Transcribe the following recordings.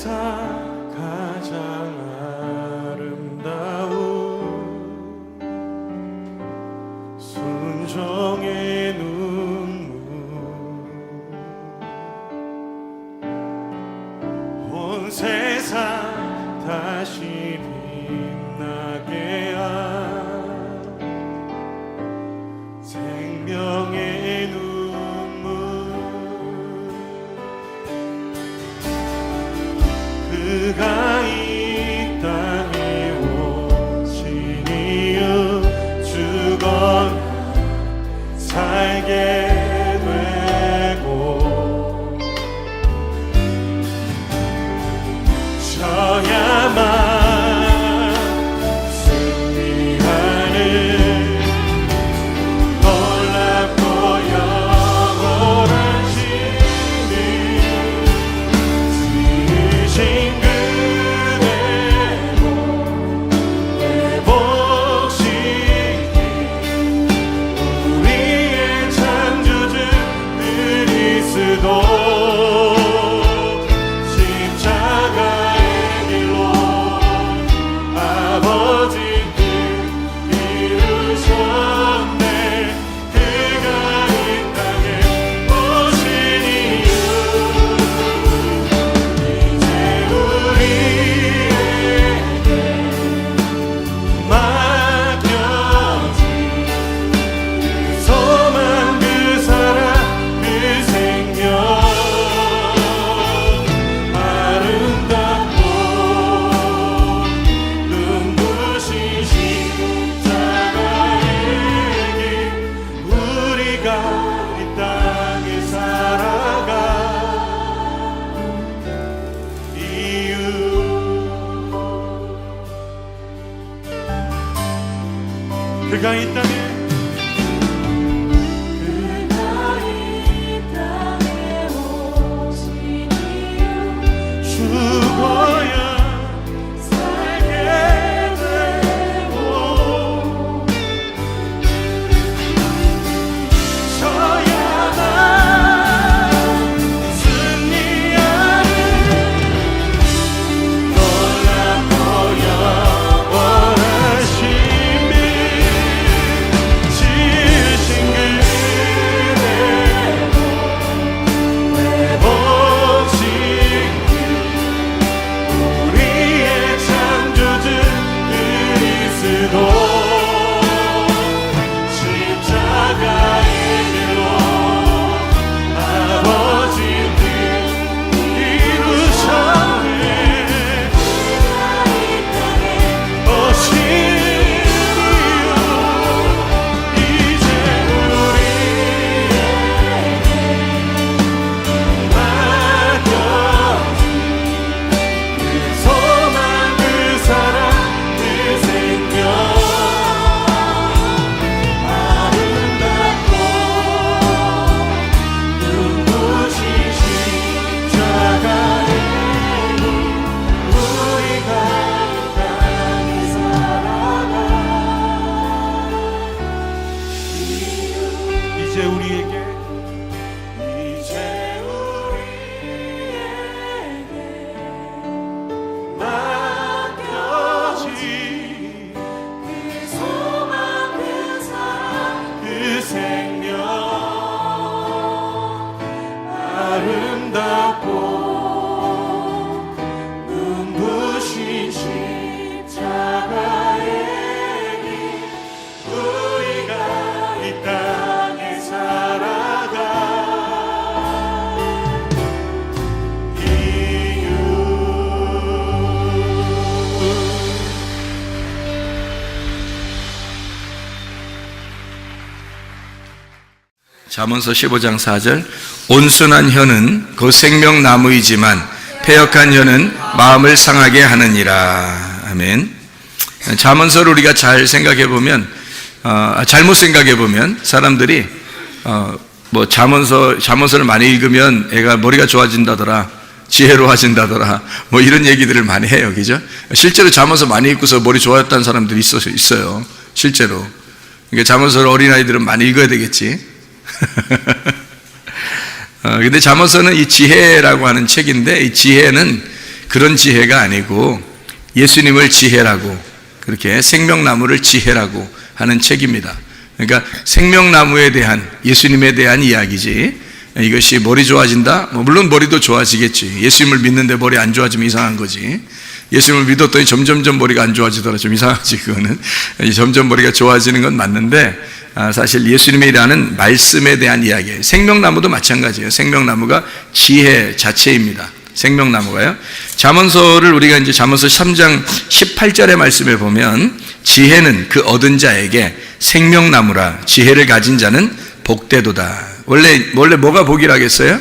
세상 가장 아름다운 순종의 눈물 온 세상 다시 빛나게 한 생명의 눈물 그가 이 땅에 오신 이유 죽어 살게 되고 저야만 그가 이 땅에 오신 이유 죽어야 살게 되고 저야만 승리하는 놀랍고 영원하신 아름답고 눈부신 십자가의 길 우리가 이 땅에 살아가 이유 잠언서 15장 4절 온순한 혀는 그 생명나무이지만 패역한 혀는 마음을 상하게 하느니라. 아멘. 잠언서를 우리가 잘 생각해보면 잘못 생각해보면 사람들이 뭐 잠언서를 많이 읽으면 애가 머리가 좋아진다더라, 지혜로워진다더라, 뭐 이런 얘기들을 많이 해요. 그죠? 실제로 잠언서 많이 읽고서 머리 좋아졌다는 사람들이 있어요. 실제로. 그러니까 잠언서를 어린아이들은 많이 읽어야 되겠지. 근데 잠언서는 이 지혜라고 하는 책인데, 이 지혜는 그런 지혜가 아니고 예수님을 지혜라고, 그렇게 생명나무를 지혜라고 하는 책입니다. 그러니까 생명나무에 대한, 예수님에 대한 이야기지, 이것이 머리 좋아진다? 물론 머리도 좋아지겠지. 예수님을 믿는데 머리 안 좋아지면 이상한 거지. 예수님을 믿었더니 점점점 머리가 안 좋아지더라, 좀 이상하지. 그거는 점점 머리가 좋아지는 건 맞는데, 사실 예수님이라는 말씀에 대한 이야기예요. 생명나무도 마찬가지예요. 생명나무가 지혜 자체입니다. 생명나무가요. 잠언서를 우리가 이제 잠언서 3장 18절의 말씀에 보면, 지혜는 그 얻은 자에게 생명나무라, 지혜를 가진 자는 복되도다. 원래 뭐가 복이라겠어요?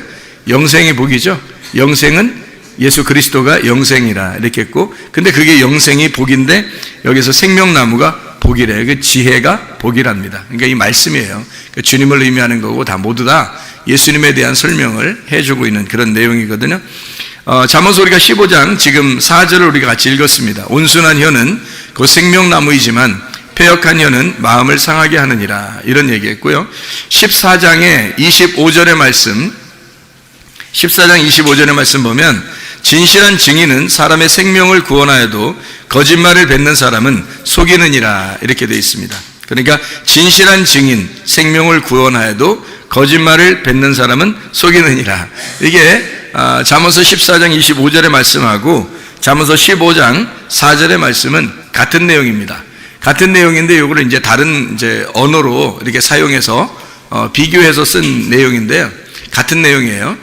영생이 복이죠. 영생은 예수 그리스도가 영생이라 이렇게 했고, 근데 그게 영생이 복인데 여기서 생명나무가 복이래요. 그 지혜가 복이랍니다. 그러니까 이 말씀이에요. 그러니까 주님을 의미하는 거고, 다 모두 다 예수님에 대한 설명을 해주고 있는 그런 내용이거든요. 잠언서 우리가 15장 지금 4절을 우리가 같이 읽었습니다. 온순한 혀는 그 생명나무이지만 패역한 혀는 마음을 상하게 하느니라, 이런 얘기했고요. 14장의 25절의 말씀, 14장 25절의 말씀 보면, 진실한 증인은 사람의 생명을 구원하여도 거짓말을 뱉는 사람은 속이느니라, 이렇게 되어 있습니다. 그러니까 진실한 증인, 생명을 구원하여도 거짓말을 뱉는 사람은 속이느니라. 이게 잠언서 14장 25절의 말씀하고 잠언서 15장 4절의 말씀은 같은 내용입니다. 같은 내용인데 이거를 이제 다른 언어로 이렇게 사용해서 비교해서 쓴 내용인데요. 같은 내용이에요.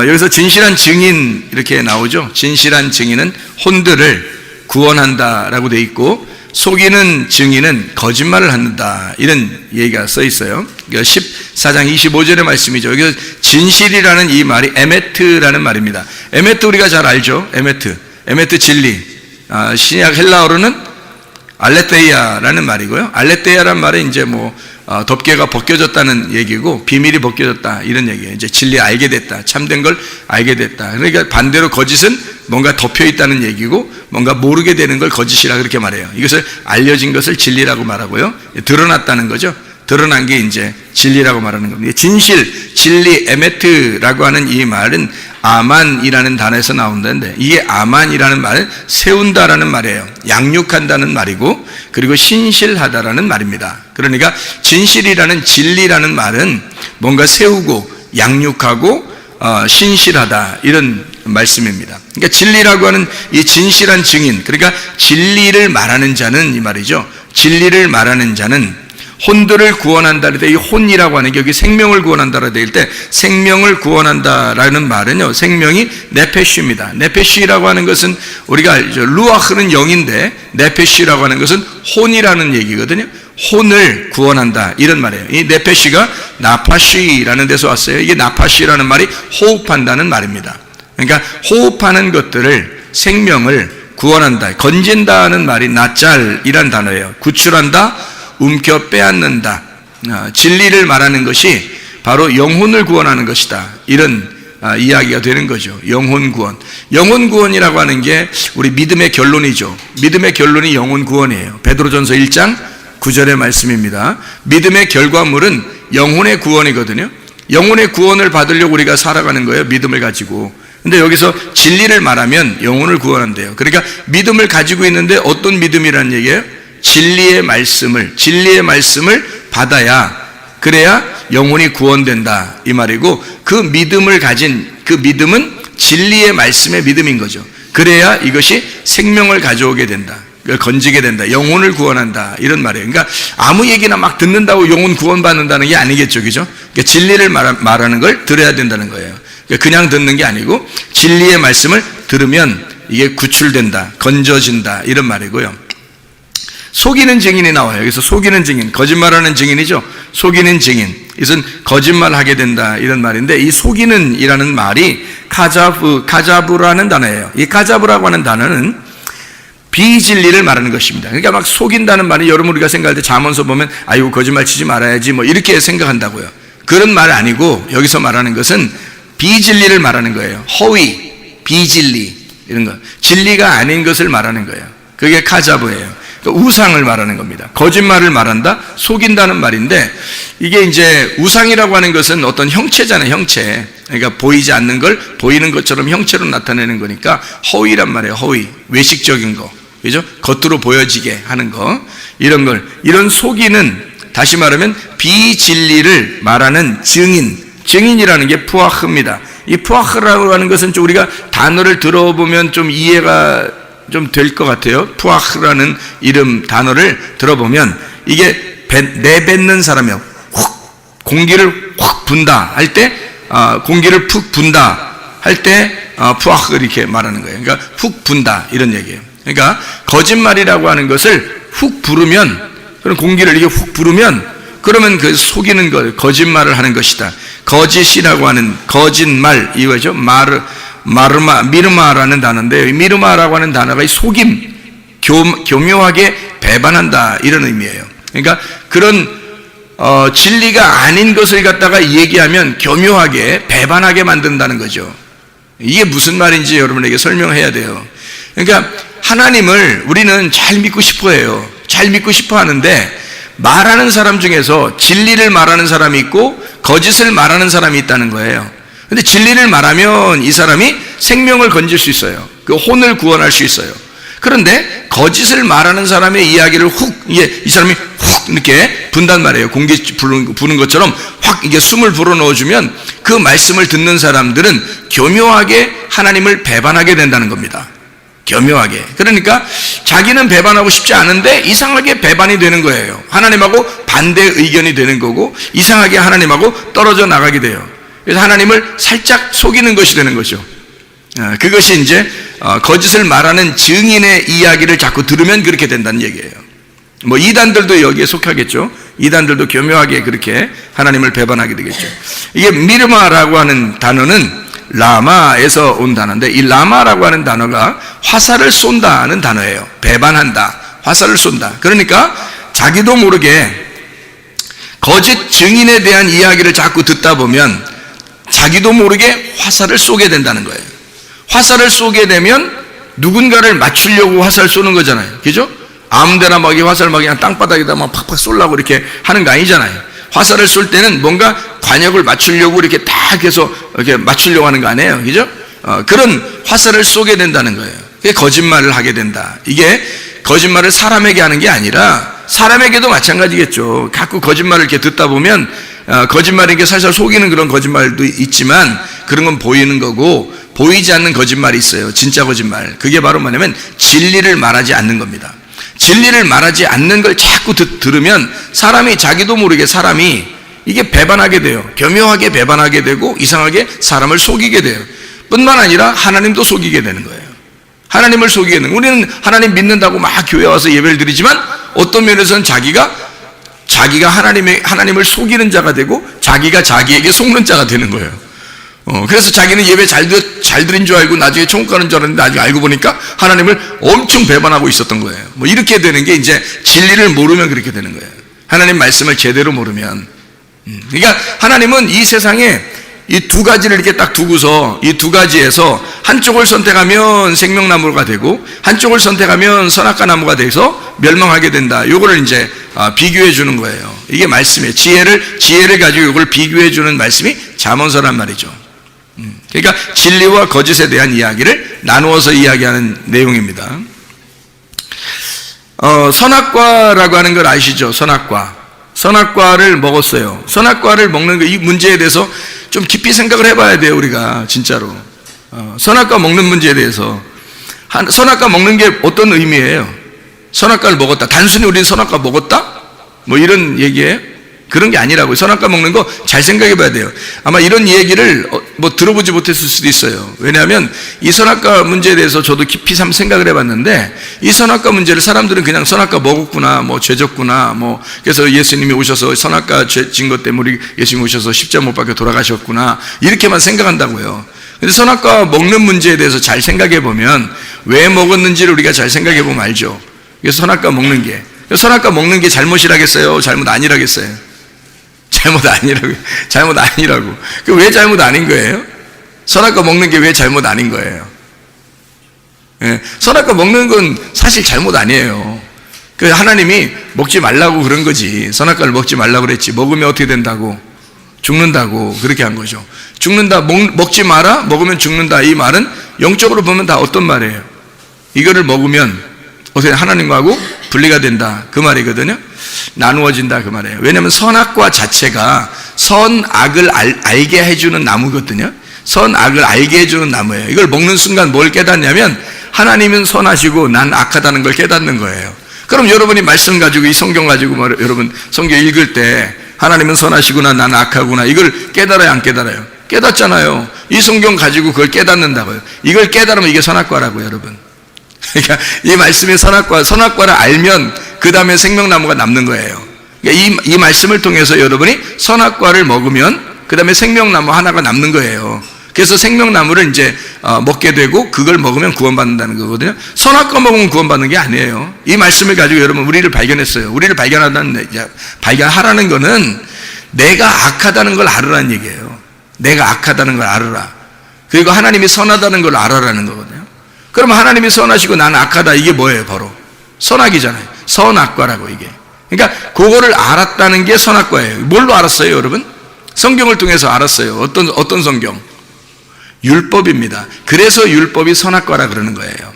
여기서 진실한 증인 이렇게 나오죠. 진실한 증인은 혼들을 구원한다라고 돼 있고, 속이는 증인은 거짓말을 한다, 이런 얘기가 써 있어요. 14장 25절의 말씀이죠. 여기서 진실이라는 이 말이 에메트라는 말입니다. 에메트 우리가 잘 알죠. 에메트 진리. 신약 헬라어로는 알레테이아라는 말이고요. 알레테이아라는 말은 이제 덮개가 벗겨졌다는 얘기고, 비밀이 벗겨졌다, 이런 얘기예요. 이제 진리 알게 됐다, 참된 걸 알게 됐다. 그러니까 반대로 거짓은 뭔가 덮여 있다는 얘기고, 뭔가 모르게 되는 걸 거짓이라 그렇게 말해요. 이것을 알려진 것을 진리라고 말하고요. 드러났다는 거죠. 드러난 게 이제 진리라고 말하는 겁니다. 진실, 진리, 에메트라고 하는 이 말은 아만이라는 단어에서 나온다는데, 이게 아만이라는 말은 세운다라는 말이에요. 양육한다는 말이고, 그리고 신실하다라는 말입니다. 그러니까 진실이라는, 진리라는 말은 뭔가 세우고 양육하고 신실하다, 이런 말씀입니다. 그러니까 진리라고 하는 이 진실한 증인, 그러니까 진리를 말하는 자는, 이 말이죠. 진리를 말하는 자는 혼들을 구원한다. 이 혼이라고 하는 게 여기 생명을 구원한다라고 되어 있을 때, 생명을 구원한다라는 말은요, 생명이 네페쉬입니다. 네페쉬라고 하는 것은 우리가 알죠. 루아흐는 영인데 네페쉬라고 하는 것은 혼이라는 얘기거든요. 혼을 구원한다, 이런 말이에요. 이 네페쉬가 나파쉬라는 데서 왔어요. 이게 나파쉬라는 말이 호흡한다는 말입니다. 그러니까 호흡하는 것들을, 생명을 구원한다, 건진다는 말이 나짤이란 단어예요. 구출한다, 움켜 빼앗는다. 진리를 말하는 것이 바로 영혼을 구원하는 것이다, 이런 이야기가 되는 거죠. 영혼 구원. 영혼 구원이라고 하는 게 우리 믿음의 결론이죠. 믿음의 결론이 영혼 구원이에요. 베드로전서 1장 9절의 말씀입니다. 믿음의 결과물은 영혼의 구원이거든요. 영혼의 구원을 받으려고 우리가 살아가는 거예요, 믿음을 가지고. 근데 여기서 진리를 말하면 영혼을 구원한대요. 그러니까 믿음을 가지고 있는데 어떤 믿음이라는 얘기예요? 진리의 말씀을 받아야, 그래야 영혼이 구원된다, 이 말이고, 그 믿음을 가진 그 믿음은 진리의 말씀의 믿음인 거죠. 그래야 이것이 생명을 가져오게 된다, 건지게 된다, 영혼을 구원한다, 이런 말이에요. 그러니까 아무 얘기나 막 듣는다고 영혼 구원받는다는 게 아니겠죠, 그죠? 그러니까 진리를 말하는 걸 들어야 된다는 거예요. 그러니까 그냥 듣는 게 아니고 진리의 말씀을 들으면 이게 구출된다, 건져진다, 이런 말이고요. 속이는 증인이 나와요. 여기서 속이는 증인, 거짓말하는 증인이죠. 속이는 증인, 이것은 거짓말하게 된다, 이런 말인데, 이 속이는 이라는 말이 카자브라는 단어예요. 이 카자브라고 하는 단어는 비진리를 말하는 것입니다. 그러니까 막 속인다는 말이, 여러분 우리가 생각할 때 잠언서 보면 아이고 거짓말 치지 말아야지 이렇게 생각한다고요. 그런 말 아니고, 여기서 말하는 것은 비진리를 말하는 거예요. 허위, 비진리, 이런 거, 진리가 아닌 것을 말하는 거예요. 그게 카자브예요. 그러니까 우상을 말하는 겁니다. 거짓말을 말한다, 속인다는 말인데, 이게 이제 우상이라고 하는 것은 어떤 형체잖아요, 형체. 그러니까 보이지 않는 걸 보이는 것처럼 형체로 나타내는 거니까 허위란 말이에요, 허위. 외식적인 거. 그죠? 겉으로 보여지게 하는 거. 이런 걸. 이런 속이는, 다시 말하면 비진리를 말하는 증인이라는 게 푸아흐입니다. 이 푸아흐라고 하는 것은 좀 우리가 단어를 들어보면 좀 이해가 좀 될 것 같아요. 푸아흐라는 이름 단어를 들어보면 이게 내뱉는 사람이요. 공기를 확 분다 할 때, 공기를 푹 분다 할 때 푸아흐 이렇게 말하는 거예요. 그러니까 훅 분다 이런 얘기예요. 그러니까 거짓말이라고 하는 것을 훅 부르면, 그런 공기를 이렇게 훅 부르면, 그러면 그 속이는 것, 거짓말을 하는 것이다. 거짓이라고 하는 거짓말, 이거죠. 미르마라는 단어인데, 미르마라고 하는 단어가 속임, 교묘하게 배반한다 이런 의미예요. 그러니까 그런 진리가 아닌 것을 갖다가 얘기하면 교묘하게 배반하게 만든다는 거죠. 이게 무슨 말인지 여러분에게 설명해야 돼요. 그러니까 하나님을 우리는 잘 믿고 싶어 해요. 잘 믿고 싶어 하는데, 말하는 사람 중에서 진리를 말하는 사람이 있고 거짓을 말하는 사람이 있다는 거예요. 근데 진리를 말하면 이 사람이 생명을 건질 수 있어요. 그 혼을 구원할 수 있어요. 그런데 거짓을 말하는 사람의 이야기를 이 사람이 훅 이렇게 분단 말이에요. 공기 부는 것처럼 확 이게 숨을 불어 넣어주면 그 말씀을 듣는 사람들은 교묘하게 하나님을 배반하게 된다는 겁니다. 교묘하게. 그러니까 자기는 배반하고 싶지 않은데 이상하게 배반이 되는 거예요. 하나님하고 반대 의견이 되는 거고, 이상하게 하나님하고 떨어져 나가게 돼요. 그래서 하나님을 살짝 속이는 것이 되는 거죠. 그것이 이제 거짓을 말하는 증인의 이야기를 자꾸 들으면 그렇게 된다는 얘기예요. 뭐 이단들도 여기에 속하겠죠. 이단들도 교묘하게 그렇게 하나님을 배반하게 되겠죠. 이게 미르마라고 하는 단어는 라마에서 온 단어인데, 이 라마라고 하는 단어가 화살을 쏜다는 단어예요. 배반한다, 화살을 쏜다. 그러니까 자기도 모르게 거짓 증인에 대한 이야기를 자꾸 듣다 보면 자기도 모르게 화살을 쏘게 된다는 거예요. 화살을 쏘게 되면 누군가를 맞추려고 화살 쏘는 거잖아요. 그죠? 아무데나 막 화살 막 그냥 땅바닥에다 막 팍팍 쏘려고 이렇게 하는 거 아니잖아요. 화살을 쏠 때는 뭔가 관역을 맞추려고 이렇게 딱 해서 이렇게 맞추려고 하는 거 아니에요. 그죠? 그런 화살을 쏘게 된다는 거예요. 그게 거짓말을 하게 된다. 이게 거짓말을 사람에게 하는 게 아니라 사람에게도 마찬가지겠죠. 자꾸 거짓말을 이렇게 듣다 보면 거짓말이 이렇게 살살 속이는 그런 거짓말도 있지만, 그런 건 보이는 거고, 보이지 않는 거짓말이 있어요. 진짜 거짓말. 그게 바로 뭐냐면 진리를 말하지 않는 겁니다. 진리를 말하지 않는 걸 자꾸 들으면 사람이 자기도 모르게 사람이 이게 배반하게 돼요. 교묘하게 배반하게 되고 이상하게 사람을 속이게 돼요. 뿐만 아니라 하나님도 속이게 되는 거예요. 하나님을 속이게 되는 거예요. 우리는 하나님 믿는다고 막 교회 와서 예배를 드리지만 어떤 면에서는 자기가 하나님을 속이는 자가 되고 자기가 자기에게 속는 자가 되는 거예요. 그래서 자기는 예배 잘 드린 줄 알고 나중에 천국 가는 줄 알았는데 나중에 알고 보니까 하나님을 엄청 배반하고 있었던 거예요. 뭐 이렇게 되는 게 이제 진리를 모르면 그렇게 되는 거예요. 하나님 말씀을 제대로 모르면. 그러니까 하나님은 이 세상에 이 두 가지를 이렇게 딱 두고서 이 두 가지에서 한쪽을 선택하면 생명나무가 되고 한쪽을 선택하면 선악과 나무가 돼서 멸망하게 된다. 요거를 이제 비교해 주는 거예요. 이게 말씀이에요. 지혜를 가지고 이걸 비교해 주는 말씀이 잠언서란 말이죠. 그러니까 진리와 거짓에 대한 이야기를 나누어서 이야기하는 내용입니다. 선악과라고 하는 걸 아시죠? 선악과를 먹었어요. 선악과를 먹는 이 문제에 대해서 좀 깊이 생각을 해봐야 돼요. 우리가 진짜로 선악과 먹는 문제에 대해서. 선악과 먹는 게 어떤 의미예요? 선악과를 먹었다, 단순히 우리는 선악과 먹었다? 뭐 이런 얘기예요? 그런 게 아니라고요. 선악과 먹는 거 잘 생각해 봐야 돼요. 아마 이런 얘기를 뭐 들어보지 못했을 수도 있어요. 왜냐하면 이 선악과 문제에 대해서 저도 깊이 생각을 해봤는데, 이 선악과 문제를 사람들은 그냥 선악과 먹었구나, 뭐 죄졌구나, 뭐 그래서 예수님이 오셔서 선악과 죄진 것 때문에 예수님이 오셔서 십자가 못 박혀 돌아가셨구나, 이렇게만 생각한다고요. 근데 선악과 먹는 문제에 대해서 잘 생각해 보면 왜 먹었는지를 우리가 잘 생각해 보면 알죠. 그래서 선악과 먹는 게 잘못이라겠어요? 잘못 아니라겠어요? 잘못 아니라고. 그 왜 잘못 아닌 거예요? 선악과 먹는 게 왜 잘못 아닌 거예요? 예, 선악과 먹는 건 사실 잘못 아니에요. 그 하나님이 먹지 말라고 그런 거지. 선악과를 먹지 말라고 그랬지. 먹으면 어떻게 된다고? 죽는다고 그렇게 한 거죠. 죽는다, 먹지 마라, 먹으면 죽는다. 이 말은 영적으로 보면 다 어떤 말이에요? 이거를 먹으면 어떻게 하나님하고 분리가 된다 그 말이거든요. 나누어진다 그 말이에요. 왜냐하면 선악과 자체가 선악을 알게 해주는 나무거든요. 선악을 알게 해주는 나무예요. 이걸 먹는 순간 뭘 깨닫냐면 하나님은 선하시고 난 악하다는 걸 깨닫는 거예요. 그럼 여러분이 말씀 가지고 이 성경 가지고 여러분 성경 읽을 때 하나님은 선하시구나 나는 악하구나 이걸 깨달아요 안 깨달아요? 깨닫잖아요. 이 성경 가지고 그걸 깨닫는다고요. 이걸 깨달으면 이게 선악과라고요 여러분. 그러니까 이 말씀의 선악과를 알면 그 다음에 생명나무가 남는 거예요. 그러니까 이 말씀을 통해서 여러분이 선악과를 먹으면 그 다음에 생명나무 하나가 남는 거예요. 그래서 생명나무를 이제 먹게 되고 그걸 먹으면 구원받는다는 거거든요. 선악과 먹으면 구원받는 게 아니에요. 이 말씀을 가지고 여러분 우리를 발견했어요. 우리를 발견하라는 거는 내가 악하다는 걸 알으라는 얘기예요. 내가 악하다는 걸 알아라. 그리고 하나님이 선하다는 걸 알아라는 거거든요. 그러면 하나님이 선하시고 나는 악하다 이게 뭐예요? 바로 선악이잖아요. 선악과라고 이게. 그러니까 그거를 알았다는 게 선악과예요. 뭘로 알았어요 여러분? 성경을 통해서 알았어요. 어떤 성경? 율법입니다. 그래서 율법이 선악과라 그러는 거예요.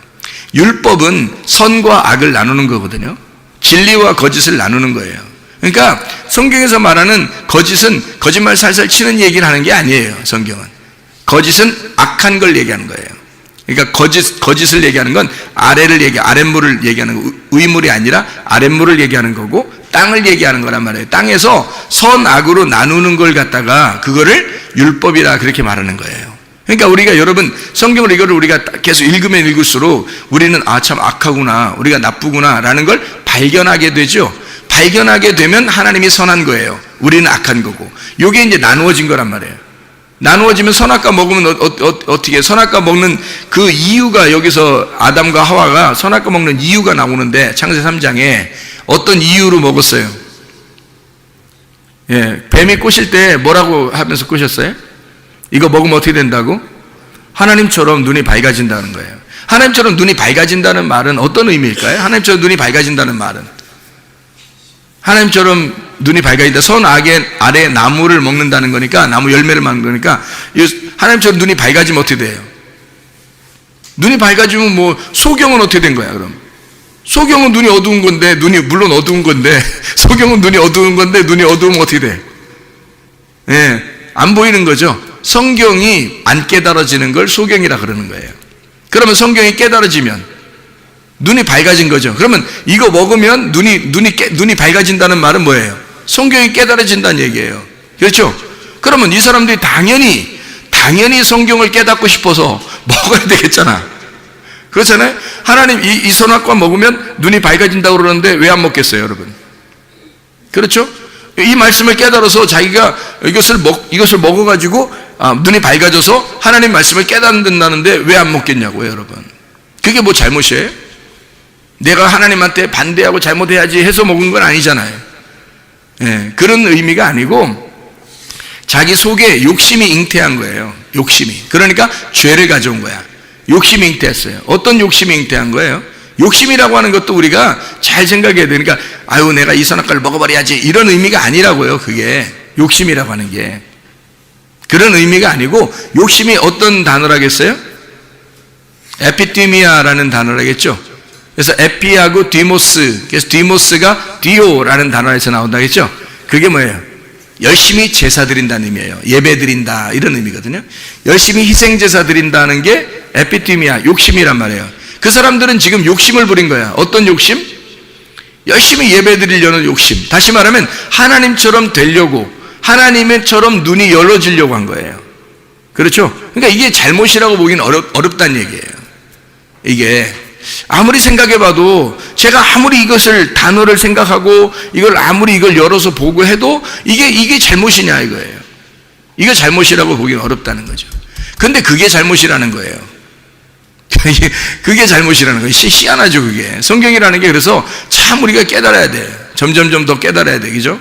율법은 선과 악을 나누는 거거든요. 진리와 거짓을 나누는 거예요. 그러니까 성경에서 말하는 거짓은 거짓말 살살 치는 얘기를 하는 게 아니에요. 성경은 거짓은 악한 걸 얘기하는 거예요. 그러니까 거짓을 얘기하는 건 아랫물을 얘기하는 거, 위물이 아니라 아랫물을 얘기하는 거고 땅을 얘기하는 거란 말이에요. 땅에서 선악으로 나누는 걸 갖다가 그거를 율법이라 그렇게 말하는 거예요. 그러니까 우리가 여러분 성경을 이거를 우리가 계속 읽으면 읽을수록 우리는 참 악하구나, 우리가 나쁘구나 라는 걸 발견하게 되죠. 발견하게 되면 하나님이 선한 거예요. 우리는 악한 거고. 이게 이제 나누어진 거란 말이에요. 나누어지면 선악과 먹으면 어떻게 선악과 먹는 그 이유가 여기서 아담과 하와가 선악과 먹는 이유가 나오는데 창세 3장에 어떤 이유로 먹었어요? 예, 뱀이 꼬실 때 뭐라고 하면서 꼬셨어요? 이거 먹으면 어떻게 된다고? 하나님처럼 눈이 밝아진다는 거예요. 하나님처럼 눈이 밝아진다는 말은 어떤 의미일까요? 하나님처럼 눈이 밝아진다는 말은 하나님처럼 눈이 밝아진다. 선악의 아래 나무를 먹는다는 거니까 나무 열매를 먹는 거니까 하나님처럼 눈이 밝아지면 어떻게 돼요? 눈이 밝아지면 뭐 소경은 어떻게 된 거야 그럼? 소경은 눈이 어두운 건데 눈이 물론 어두운 건데 소경은 눈이 어두운 건데 눈이 어두우면 어떻게 돼? 예, 안 보이는 거죠. 성경이 안 깨달아지는 걸 소경이라 그러는 거예요. 그러면 성경이 깨달아지면 눈이 밝아진 거죠. 그러면 이거 먹으면 눈이 밝아진다는 말은 뭐예요? 성경이 깨달아진다는 얘기예요. 그렇죠? 그러면 이 사람들이 당연히 성경을 깨닫고 싶어서 먹어야 되겠잖아. 그렇잖아요? 하나님 이 선악과 먹으면 눈이 밝아진다고 그러는데 왜 안 먹겠어요, 여러분? 그렇죠? 이 말씀을 깨달아서 자기가 이것을 먹어가지고 눈이 밝아져서 하나님 말씀을 깨닫는다는데 왜 안 먹겠냐고요, 여러분? 그게 뭐 잘못이에요? 내가 하나님한테 반대하고 잘못해야지 해서 먹은 건 아니잖아요. 예, 그런 의미가 아니고 자기 속에 욕심이 잉태한 거예요. 욕심이. 그러니까 죄를 가져온 거야. 욕심이 잉태했어요. 어떤 욕심이 잉태한 거예요? 욕심이라고 하는 것도 우리가 잘 생각해야 되니까 아유 내가 이 선악과를 먹어버려야지 이런 의미가 아니라고요. 그게 욕심이라고 하는 게 그런 의미가 아니고 욕심이 어떤 단어라겠어요? 에피티미아라는 단어라겠죠. 그래서 에피하고 디모스, 그래서 디모스가 디오라는 단어에서 나온다겠죠. 그게 뭐예요? 열심히 제사 드린다는 의미예요. 예배 드린다 이런 의미거든요. 열심히 희생 제사 드린다는 게 에피티미아, 욕심이란 말이에요. 그 사람들은 지금 욕심을 부린 거야. 어떤 욕심? 열심히 예배 드리려는 욕심. 다시 말하면 하나님처럼 되려고, 하나님처럼 눈이 열어지려고 한 거예요. 그렇죠? 그러니까 이게 잘못이라고 보기는 어렵다는 얘기예요. 이게 아무리 생각해봐도 제가 아무리 이것을 단어를 생각하고 이걸 열어서 보고 해도 이게 잘못이냐 이거예요. 이거 잘못이라고 보기는 어렵다는 거죠. 근데 그게 잘못이라는 거예요. 그게 잘못이라는 거예요. 희한하죠 그게. 성경이라는 게 그래서 참 우리가 깨달아야 돼. 점점점 더 깨달아야 돼. 그죠?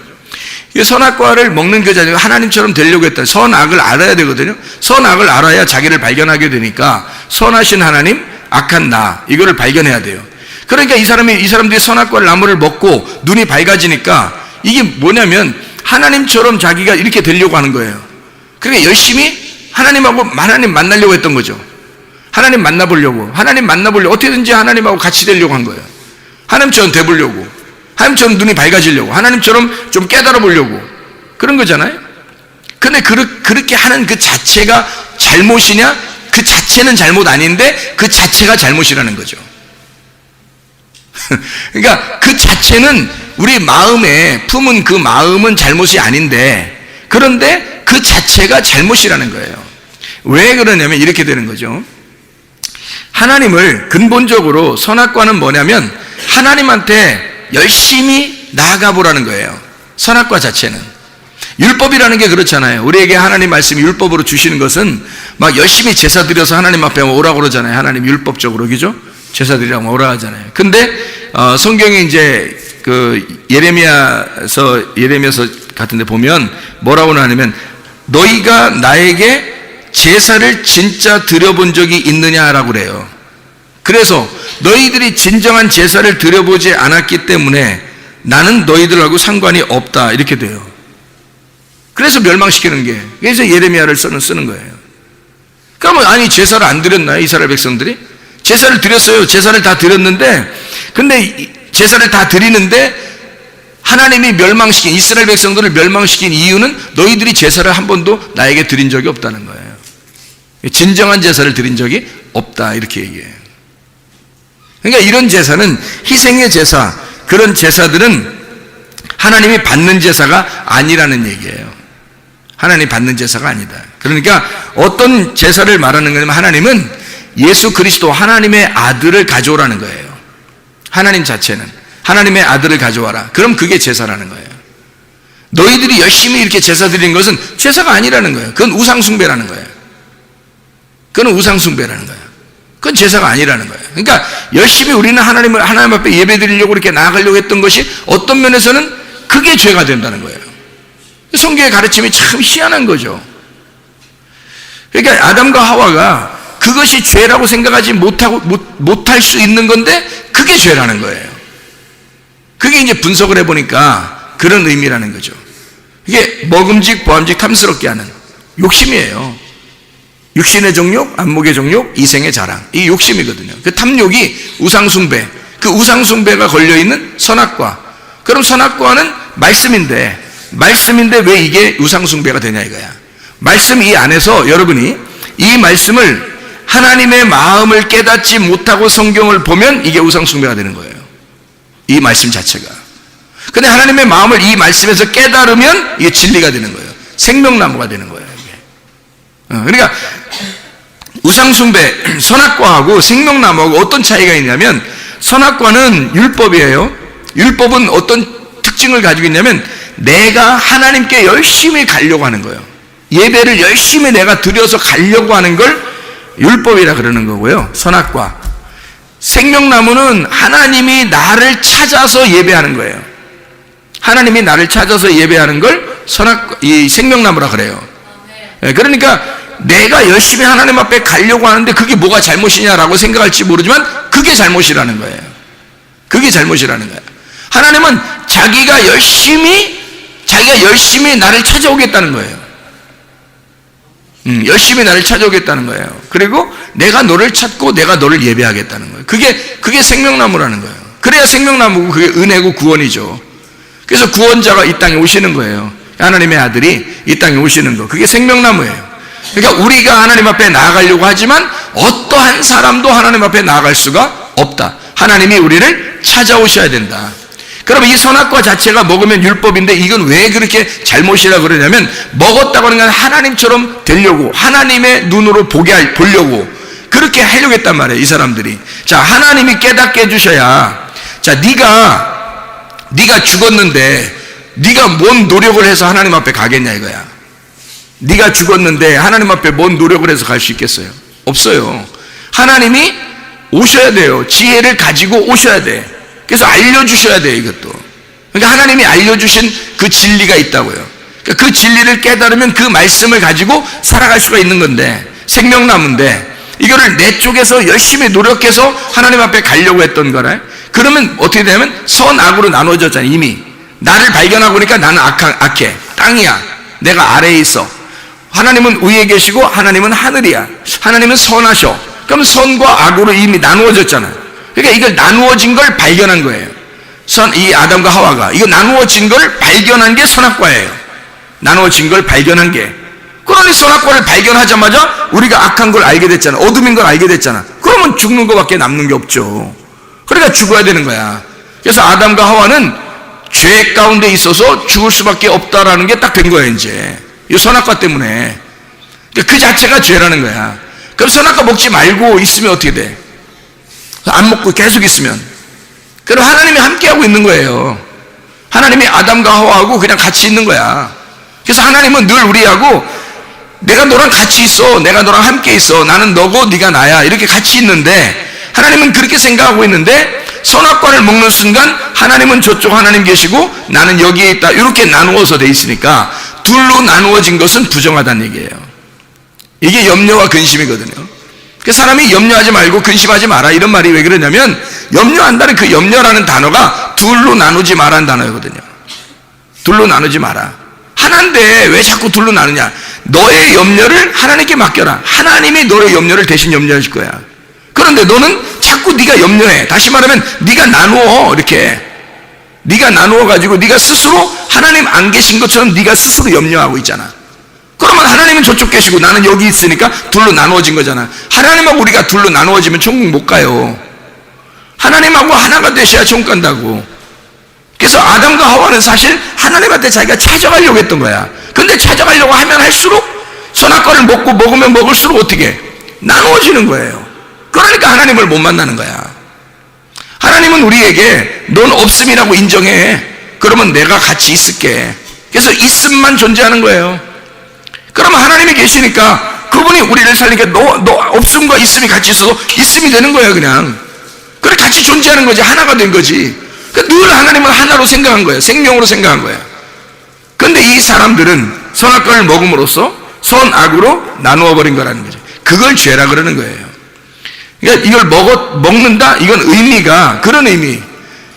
이 선악과를 먹는 그 자리가 하나님처럼 되려고 했다. 선악을 알아야 되거든요. 선악을 알아야 자기를 발견하게 되니까 선하신 하나님, 악한 나 이거를 발견해야 돼요. 그러니까 이 사람들이 선악과 나무를 먹고 눈이 밝아지니까 이게 뭐냐면 하나님처럼 자기가 이렇게 되려고 하는 거예요. 그러니까 열심히 하나님 만나려고 했던 거죠. 하나님 만나보려고 어떻게든지 하나님하고 같이 되려고 한 거예요. 하나님처럼 돼보려고, 하나님처럼 눈이 밝아지려고, 하나님처럼 좀 깨달아 보려고 그런 거잖아요. 근데 그렇게 하는 그 자체가 잘못이냐? 그 자체는 잘못 아닌데 그 자체가 잘못이라는 거죠. 그러니까 그 자체는 우리 마음에 품은 그 마음은 잘못이 아닌데, 그런데 그 자체가 잘못이라는 거예요. 왜 그러냐면 이렇게 되는 거죠. 하나님을 근본적으로 선악과는 뭐냐면 하나님한테 열심히 나아가 보라는 거예요. 선악과 자체는. 율법이라는 게 그렇잖아요. 우리에게 하나님 말씀이 율법으로 주시는 것은 막 열심히 제사 드려서 하나님 앞에 오라고 그러잖아요. 하나님 율법적으로, 그죠? 제사 드리라고 오라 하잖아요. 근데 성경에 이제 그 예레미야서 같은 데 보면 뭐라고 하냐면 너희가 나에게 제사를 진짜 드려본 적이 있느냐라고 그래요. 그래서 너희들이 진정한 제사를 드려보지 않았기 때문에 나는 너희들하고 상관이 없다, 이렇게 돼요. 그래서 멸망시키는 게, 그래서 예레미야를 쓰는 거예요. 그러면 아니 제사를 안 드렸나요? 이스라엘 백성들이? 제사를 드렸어요. 제사를 다 드렸는데, 근데 제사를 다 드리는데 하나님이 이스라엘 백성들을 멸망시킨 이유는 너희들이 제사를 한 번도 나에게 드린 적이 없다는 거예요. 진정한 제사를 드린 적이 없다, 이렇게 얘기해요. 그러니까 이런 제사는 희생의 제사, 그런 제사들은 하나님이 받는 제사가 아니라는 얘기예요. 하나님이 받는 제사가 아니다. 그러니까 어떤 제사를 말하는 거냐면 하나님은 예수 그리스도 하나님의 아들을 가져오라는 거예요. 하나님 자체는 하나님의 아들을 가져와라. 그럼 그게 제사라는 거예요. 너희들이 열심히 이렇게 제사 드리는 것은 제사가 아니라는 거예요. 그건 우상숭배라는 거예요. 그건 우상숭배라는 거예요. 그건 제사가 아니라는 거예요. 그러니까 열심히 우리는 하나님 앞에 예배 드리려고 이렇게 나아가려고 했던 것이 어떤 면에서는 그게 죄가 된다는 거예요. 성경의 가르침이 참 희한한 거죠. 그러니까 아담과 하와가 그것이 죄라고 생각하지 못할 수 있는 건데 그게 죄라는 거예요. 그게 이제 분석을 해보니까 그런 의미라는 거죠. 이게 먹음직, 보암직, 탐스럽게 하는 욕심이에요. 육신의 정욕, 안목의 정욕, 이생의 자랑. 이 욕심이거든요. 그 탐욕이 우상숭배, 그 우상숭배가 걸려있는 선악과. 그럼 선악과는 말씀인데 왜 이게 우상숭배가 되냐 이거야. 말씀 이 안에서 여러분이 이 말씀을 하나님의 마음을 깨닫지 못하고 성경을 보면 이게 우상숭배가 되는 거예요. 이 말씀 자체가. 근데 하나님의 마음을 이 말씀에서 깨달으면 이게 진리가 되는 거예요. 생명나무가 되는 거예요. 그러니까 우상숭배, 선악과하고 생명나무하고 어떤 차이가 있냐면 선악과는 율법이에요. 율법은 어떤 특징을 가지고 있냐면 내가 하나님께 열심히 가려고 하는 거예요. 예배를 열심히 내가 드려서 가려고 하는 걸 율법이라 그러는 거고요. 선악과. 생명나무는 하나님이 나를 찾아서 예배하는 거예요. 하나님이 나를 찾아서 예배하는 걸 이 생명나무라 그래요. 그러니까 내가 열심히 하나님 앞에 가려고 하는데 그게 뭐가 잘못이냐라고 생각할지 모르지만 그게 잘못이라는 거예요. 그게 잘못이라는 거예요. 하나님은 자기가 열심히 나를 찾아오겠다는 거예요. 열심히 나를 찾아오겠다는 거예요. 그리고 내가 너를 찾고 내가 너를 예배하겠다는 거예요. 그게 생명나무라는 거예요. 그래야 생명나무고 그게 은혜고 구원이죠. 그래서 구원자가 이 땅에 오시는 거예요. 하나님의 아들이 이 땅에 오시는 거. 그게 생명나무예요. 그러니까 우리가 하나님 앞에 나아가려고 하지만 어떠한 사람도 하나님 앞에 나아갈 수가 없다. 하나님이 우리를 찾아오셔야 된다. 그러면 이 선악과 자체가 먹으면 율법인데 이건 왜 그렇게 잘못이라 그러냐면 먹었다고 하는 건 하나님처럼 되려고, 하나님의 눈으로 보려고 그렇게 하려고 했단 말이에요. 이 사람들이. 자, 하나님이 깨닫게 해주셔야, 자, 네가 죽었는데 네가 뭔 노력을 해서 하나님 앞에 가겠냐 이거야. 네가 죽었는데 하나님 앞에 뭔 노력을 해서 갈 수 있겠어요? 없어요. 하나님이 오셔야 돼요. 지혜를 가지고 오셔야 돼. 그래서 알려주셔야 돼요, 이것도. 그러니까 하나님이 알려주신 그 진리가 있다고요. 그러니까 그 진리를 깨달으면 그 말씀을 가지고 살아갈 수가 있는 건데, 생명나무인데, 이거를 내 쪽에서 열심히 노력해서 하나님 앞에 가려고 했던 거라. 그러면 어떻게 되냐면 선악으로 나눠졌잖아요. 이미 나를 발견하고 보니까 나는 악해, 땅이야, 내가 아래에 있어. 하나님은 위에 계시고 하나님은 하늘이야. 하나님은 선하셔. 그럼 선과 악으로 이미 나누어졌잖아요. 그러니까 이걸 나누어진 걸 발견한 거예요. 이 아담과 하와가 이거 나누어진 걸 발견한 게 선악과예요. 나누어진 걸 발견한 게. 그러니 선악과를 발견하자마자 우리가 악한 걸 알게 됐잖아. 어둠인 걸 알게 됐잖아. 그러면 죽는 것밖에 남는 게 없죠. 그러니까 죽어야 되는 거야. 그래서 아담과 하와는 죄 가운데 있어서 죽을 수밖에 없다라는 게 딱 된 거예요. 이제 이 선악과 때문에. 그 자체가 죄라는 거야. 그럼 선악과 먹지 말고 있으면 어떻게 돼? 안 먹고 계속 있으면, 그럼 하나님이 함께하고 있는 거예요. 하나님이 아담과 하와하고 그냥 같이 있는 거야. 그래서 하나님은 늘 우리하고 내가 너랑 같이 있어, 내가 너랑 함께 있어, 나는 너고 네가 나야, 이렇게 같이 있는데 하나님은 그렇게 생각하고 있는데 선악과를 먹는 순간 하나님은 저쪽 하나님 계시고 나는 여기에 있다, 이렇게 나누어서 돼 있으니까 둘로 나누어진 것은 부정하다는 얘기예요. 이게 염려와 근심이거든요. 그래서 사람이 염려하지 말고 근심하지 마라, 이런 말이 왜 그러냐면 염려한다는 그 염려라는 단어가 둘로 나누지 마라는 단어거든요. 둘로 나누지 마라. 하나인데 왜 자꾸 둘로 나누냐? 너의 염려를 하나님께 맡겨라. 하나님이 너의 염려를 대신 염려하실 거야. 그런데 너는 자꾸 네가 염려해. 다시 말하면 네가 나누어. 이렇게 네가 나누어 가지고 네가 스스로 하나님 안 계신 것처럼 네가 스스로 염려하고 있잖아. 그러면 하나님은 저쪽 계시고 나는 여기 있으니까 둘로 나누어진 거잖아. 하나님하고 우리가 둘로 나누어지면 천국 못 가요. 하나님하고 하나가 되셔야 천국 간다고. 그래서 아담과 하와는 사실 하나님한테 자기가 찾아가려고 했던 거야. 근데 찾아가려고 하면 할수록 선악과를 먹으면 먹을수록 어떻게 나누어지는 거예요. 그러니까 하나님을 못 만나는 거야. 하나님은 우리에게 넌 없음이라고 인정해. 그러면 내가 같이 있을게. 그래서 있음만 존재하는 거예요. 그러면 하나님이 계시니까 그분이 우리를 살리니까 너 없음과 있음이 같이 있어서 있음이 되는 거예요. 그냥 그래 같이 존재하는 거지. 하나가 된 거지. 그러니까 늘 하나님은 하나로 생각한 거예요. 생명으로 생각한 거예요. 그런데 이 사람들은 선악과를 먹음으로써 선악으로 나누어 버린 거라는 거죠. 그걸 죄라 그러는 거예요. 그러니까 이걸 먹는다, 이건 의미가 그런 의미,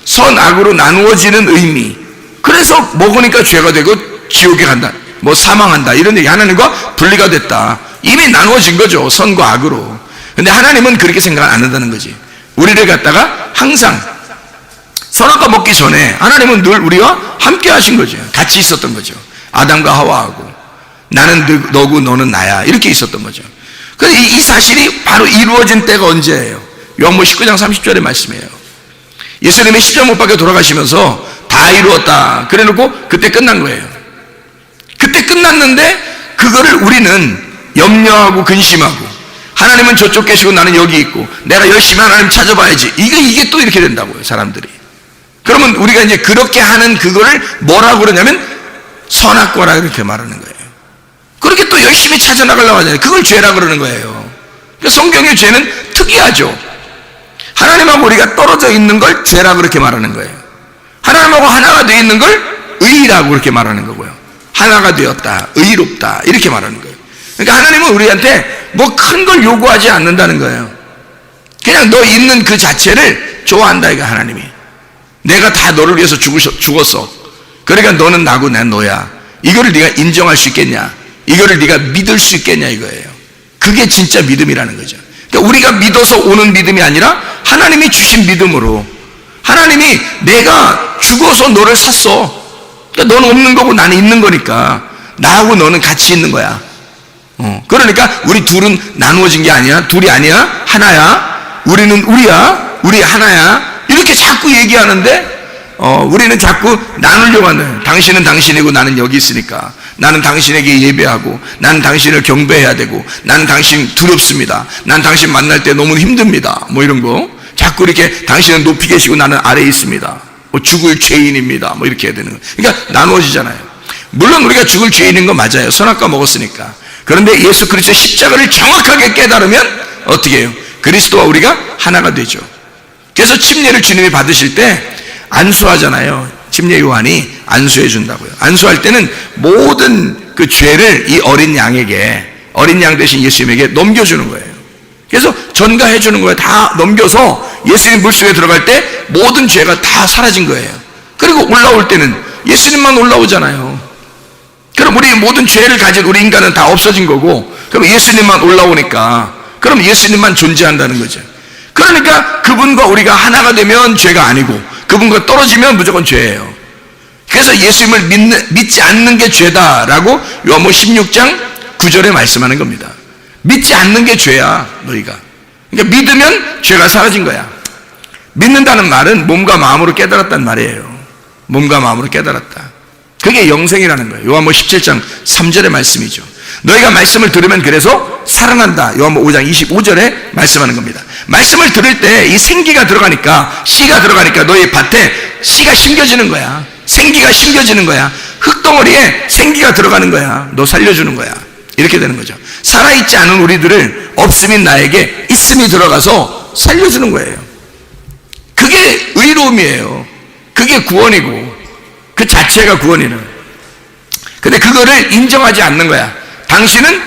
선악으로 나누어지는 의미. 그래서 먹으니까 죄가 되고 지옥에 간다, 뭐 사망한다, 이런 얘기. 하나님과 분리가 됐다. 이미 나누어진 거죠, 선과 악으로. 근데 하나님은 그렇게 생각 안 한다는 거지. 우리를 갖다가 항상 선악과 먹기 전에 하나님은 늘 우리와 함께 하신 거죠. 같이 있었던 거죠. 아담과 하와하고 나는 너고 너는 나야, 이렇게 있었던 거죠. 그런데 이 사실이 바로 이루어진 때가 언제예요? 요한복음 19장 30절의 말씀이에요. 예수님이 십자가 못 박혀 돌아가시면서 다 이루었다 그래 놓고 그때 끝난 거예요. 그때 끝났는데 그거를 우리는 염려하고 근심하고, 하나님은 저쪽 계시고 나는 여기 있고 내가 열심히 하나님 찾아봐야지, 이게 또 이렇게 된다고요, 사람들이. 그러면 우리가 이제 그렇게 하는 그거를 뭐라고 그러냐면 선악과라 이렇게 말하는 거예요. 그렇게 또 열심히 찾아나가려고 하잖아요. 그걸 죄라 그러는 거예요. 그러니까 성경의 죄는 특이하죠. 하나님하고 우리가 떨어져 있는 걸 죄라 그렇게 말하는 거예요. 하나님하고 하나가 되어 있는 걸 의라고 그렇게 말하는 거고요. 하나가 되었다, 의롭다, 이렇게 말하는 거예요. 그러니까 하나님은 우리한테 뭐 큰 걸 요구하지 않는다는 거예요. 그냥 너 있는 그 자체를 좋아한다, 이거 하나님이. 내가 다 너를 위해서 죽었어. 그러니까 너는 나고 난 너야. 이거를 네가 인정할 수 있겠냐? 이거를 네가 믿을 수 있겠냐, 이거예요. 그게 진짜 믿음이라는 거죠. 그러니까 우리가 믿어서 오는 믿음이 아니라 하나님이 주신 믿음으로, 하나님이 내가 죽어서 너를 샀어. 그러니까 너는 없는 거고 나는 있는 거니까 나하고 너는 같이 있는 거야. 그러니까 우리 둘은 나누어진 게 아니야. 둘이 아니야. 하나야. 우리는 우리야. 우리 하나야. 이렇게 자꾸 얘기하는데 우리는 자꾸 나누려고 하는. 당신은 당신이고 나는 여기 있으니까 나는 당신에게 예배하고, 나는 당신을 경배해야 되고, 나는 당신 두렵습니다, 난 당신 만날 때 너무 힘듭니다, 뭐 이런 거 자꾸 이렇게, 당신은 높이 계시고 나는 아래에 있습니다, 뭐 죽을 죄인입니다, 뭐 이렇게 해야 되는 거예요. 그러니까 나누어지잖아요. 물론 우리가 죽을 죄인인 거 맞아요. 선악과 먹었으니까. 그런데 예수 그리스도의 십자가를 정확하게 깨달으면 어떻게 해요? 그리스도와 우리가 하나가 되죠. 그래서 침례를 주님이 받으실 때 안수하잖아요. 침례 요한이 안수해 준다고요. 안수할 때는 모든 그 죄를 이 어린 양에게, 어린 양 대신 예수님에게 넘겨주는 거예요. 그래서 전가해 주는 거예요. 다 넘겨서 예수님 물속에 들어갈 때 모든 죄가 다 사라진 거예요. 그리고 올라올 때는 예수님만 올라오잖아요. 그럼 우리 모든 죄를 가진 우리 인간은 다 없어진 거고, 그럼 예수님만 올라오니까 그럼 예수님만 존재한다는 거죠. 그러니까 그분과 우리가 하나가 되면 죄가 아니고 그분과 떨어지면 무조건 죄예요. 그래서 예수님을 믿지 않는 게 죄다라고 요한복음 16장 9절에 말씀하는 겁니다. 믿지 않는 게 죄야, 너희가. 그러니까 믿으면 죄가 사라진 거야. 믿는다는 말은 몸과 마음으로 깨달았단 말이에요. 몸과 마음으로 깨달았다. 그게 영생이라는 거예요. 요한복음 17장 3절의 말씀이죠. 너희가 말씀을 들으면 그래서 살아난다. 요한복음 5장 25절에 말씀하는 겁니다. 말씀을 들을 때 이 생기가 들어가니까, 씨가 들어가니까 너희 밭에 씨가 심겨지는 거야. 생기가 심겨지는 거야. 흙덩어리에 생기가 들어가는 거야. 너 살려주는 거야. 이렇게 되는 거죠. 살아있지 않은 우리들을 없음인 나에게 있음이 들어가서 살려주는 거예요. 그게 의로움이에요. 그게 구원이고, 그 자체가 구원이는. 근데 그거를 인정하지 않는 거야. 당신은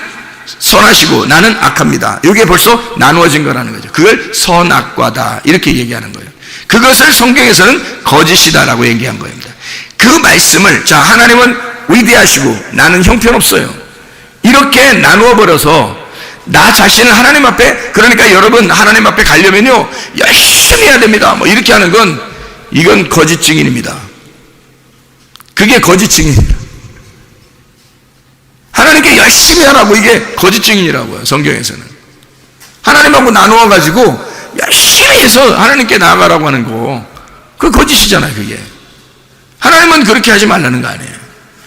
선하시고 나는 악합니다. 이게 벌써 나누어진 거라는 거죠. 그걸 선악과다 이렇게 얘기하는 거예요. 그것을 성경에서는 거짓이다라고 얘기한 겁니다. 그 말씀을, 자, 하나님은 위대하시고 나는 형편없어요, 이렇게 나누어 버려서 나 자신을 하나님 앞에, 그러니까 여러분 하나님 앞에 가려면요 열심히 해야 됩니다, 뭐 이렇게 하는 건, 이건 거짓 증인입니다. 그게 거짓 증인입니다. 하나님께 열심히 하라고, 이게 거짓 증인이라고요. 성경에서는 하나님하고 나누어 가지고 열심히 해서 하나님께 나아가라고 하는 거, 그 거짓이잖아요. 그게 하나님은 그렇게 하지 말라는 거 아니에요.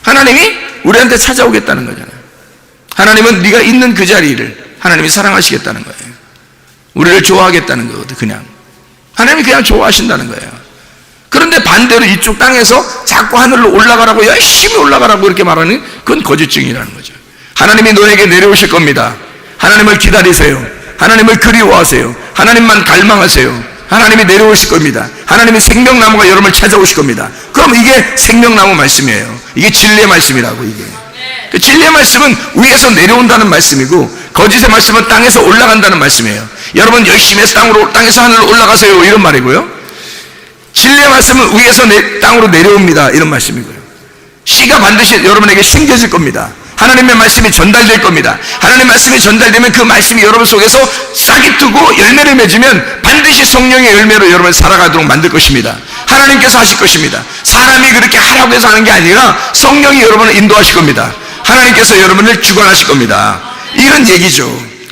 하나님이 우리한테 찾아오겠다는 거잖아요. 하나님은 네가 있는 그 자리를 하나님이 사랑하시겠다는 거예요. 우리를 좋아하겠다는 거거든. 그냥 하나님이 그냥 좋아하신다는 거예요. 그런데 반대로 이쪽 땅에서 자꾸 하늘로 올라가라고, 열심히 올라가라고 이렇게 말하는, 그건 거짓 증인이라는 거죠. 하나님이 너에게 내려오실 겁니다. 하나님을 기다리세요. 하나님을 그리워하세요. 하나님만 갈망하세요. 하나님이 내려오실 겁니다. 하나님이 생명나무가 여러분을 찾아오실 겁니다. 그럼 이게 생명나무 말씀이에요. 이게 진리의 말씀이라고. 이게 그 진리의 말씀은 위에서 내려온다는 말씀이고, 거짓의 말씀은 땅에서 올라간다는 말씀이에요. 여러분 열심히 해서 땅에서 하늘로 올라가세요, 이런 말이고요. 진리의 말씀은 위에서 땅으로 내려옵니다, 이런 말씀이고요. 씨가 반드시 여러분에게 심겨질 겁니다. 하나님의 말씀이 전달될 겁니다. 하나님의 말씀이 전달되면 그 말씀이 여러분 속에서 싹이 트고 열매를 맺으면 반드시 성령의 열매로 여러분을 살아가도록 만들 것입니다. 하나님께서 하실 것입니다. 사람이 그렇게 하라고 해서 하는 게 아니라 성령이 여러분을 인도하실 겁니다. 하나님께서 여러분을 주관하실 겁니다. 이런 얘기죠.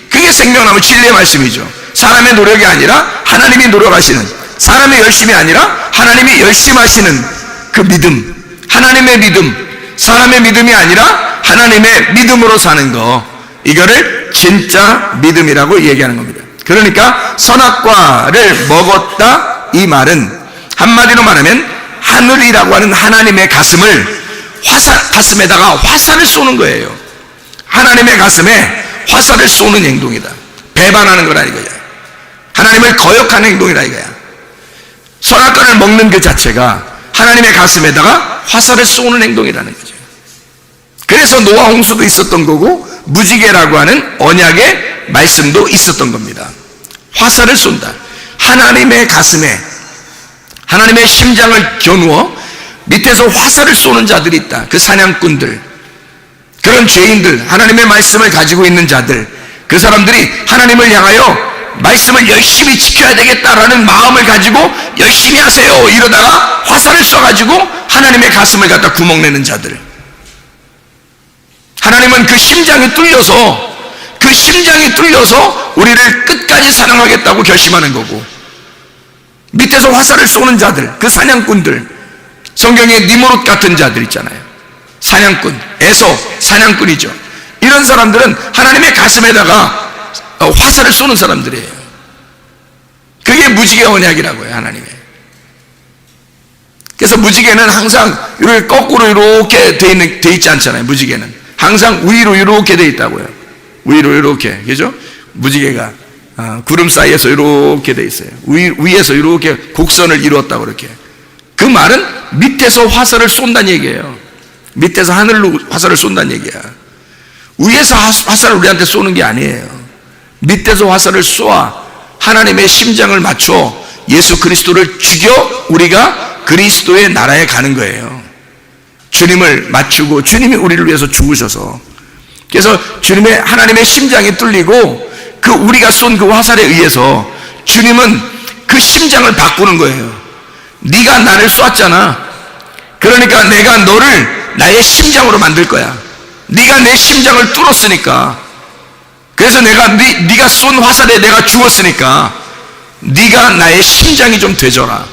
그게 생명나무 진리의 말씀이죠. 사람의 노력이 아니라 하나님이 노력하시는, 사람의 열심이 아니라 하나님이 열심히 하시는 그 믿음, 하나님의 믿음, 사람의 믿음이 아니라 하나님의 믿음으로 사는 거, 이거를 진짜 믿음이라고 얘기하는 겁니다. 그러니까 선악과를 먹었다, 이 말은 한마디로 말하면 하늘이라고 하는 하나님의 가슴을 가슴에다가 화살을 쏘는 거예요. 하나님의 가슴에 화살을 쏘는 행동이다. 배반하는 거라 이거야. 하나님을 거역하는 행동이라 이거야. 선악과를 먹는 그 자체가 하나님의 가슴에다가 화살을 쏘는 행동이라는 거죠. 그래서 노아 홍수도 있었던 거고, 무지개라고 하는 언약의 말씀도 있었던 겁니다. 화살을 쏜다. 하나님의 가슴에, 하나님의 심장을 겨누어 밑에서 화살을 쏘는 자들이 있다. 그 사냥꾼들, 그런 죄인들, 하나님의 말씀을 가지고 있는 자들, 그 사람들이 하나님을 향하여 말씀을 열심히 지켜야 되겠다라는 마음을 가지고 열심히 하세요 이러다가 화살을 쏴가지고 하나님의 가슴을 갖다 구멍내는 자들, 하나님은 그 심장이 뚫려서 우리를 끝까지 사랑하겠다고 결심하는 거고, 밑에서 화살을 쏘는 자들, 그 사냥꾼들, 성경에 니무롯 같은 자들 있잖아요. 사냥꾼, 에서 사냥꾼이죠. 이런 사람들은 하나님의 가슴에다가 화살을 쏘는 사람들이에요. 그게 무지개 언약이라고 해요, 하나님의. 그래서 무지개는 항상 이렇게 거꾸로 이렇게 돼 있지 않잖아요. 무지개는 항상 위로 이렇게 돼 있다고요. 위로 이렇게, 그죠? 무지개가 구름 사이에서 이렇게 돼 있어요. 위에서 이렇게 곡선을 이루었다고 그렇게. 그 말은 밑에서 화살을 쏜다는 얘기예요. 밑에서 하늘로 화살을 쏜다는 얘기야. 위에서 화살을 우리한테 쏘는 게 아니에요. 밑에서 화살을 쏘아 하나님의 심장을 맞춰 예수 그리스도를 죽여 우리가 그리스도의 나라에 가는 거예요. 주님을 맞추고 주님이 우리를 위해서 죽으셔서, 그래서 주님의 하나님의 심장이 뚫리고 그 우리가 쏜 그 화살에 의해서 주님은 그 심장을 바꾸는 거예요. 네가 나를 쐈잖아. 그러니까 내가 너를 나의 심장으로 만들 거야. 네가 내 심장을 뚫었으니까, 그래서 네가 쏜 화살에 내가 죽었으니까 네가 나의 심장이 좀 되줘라.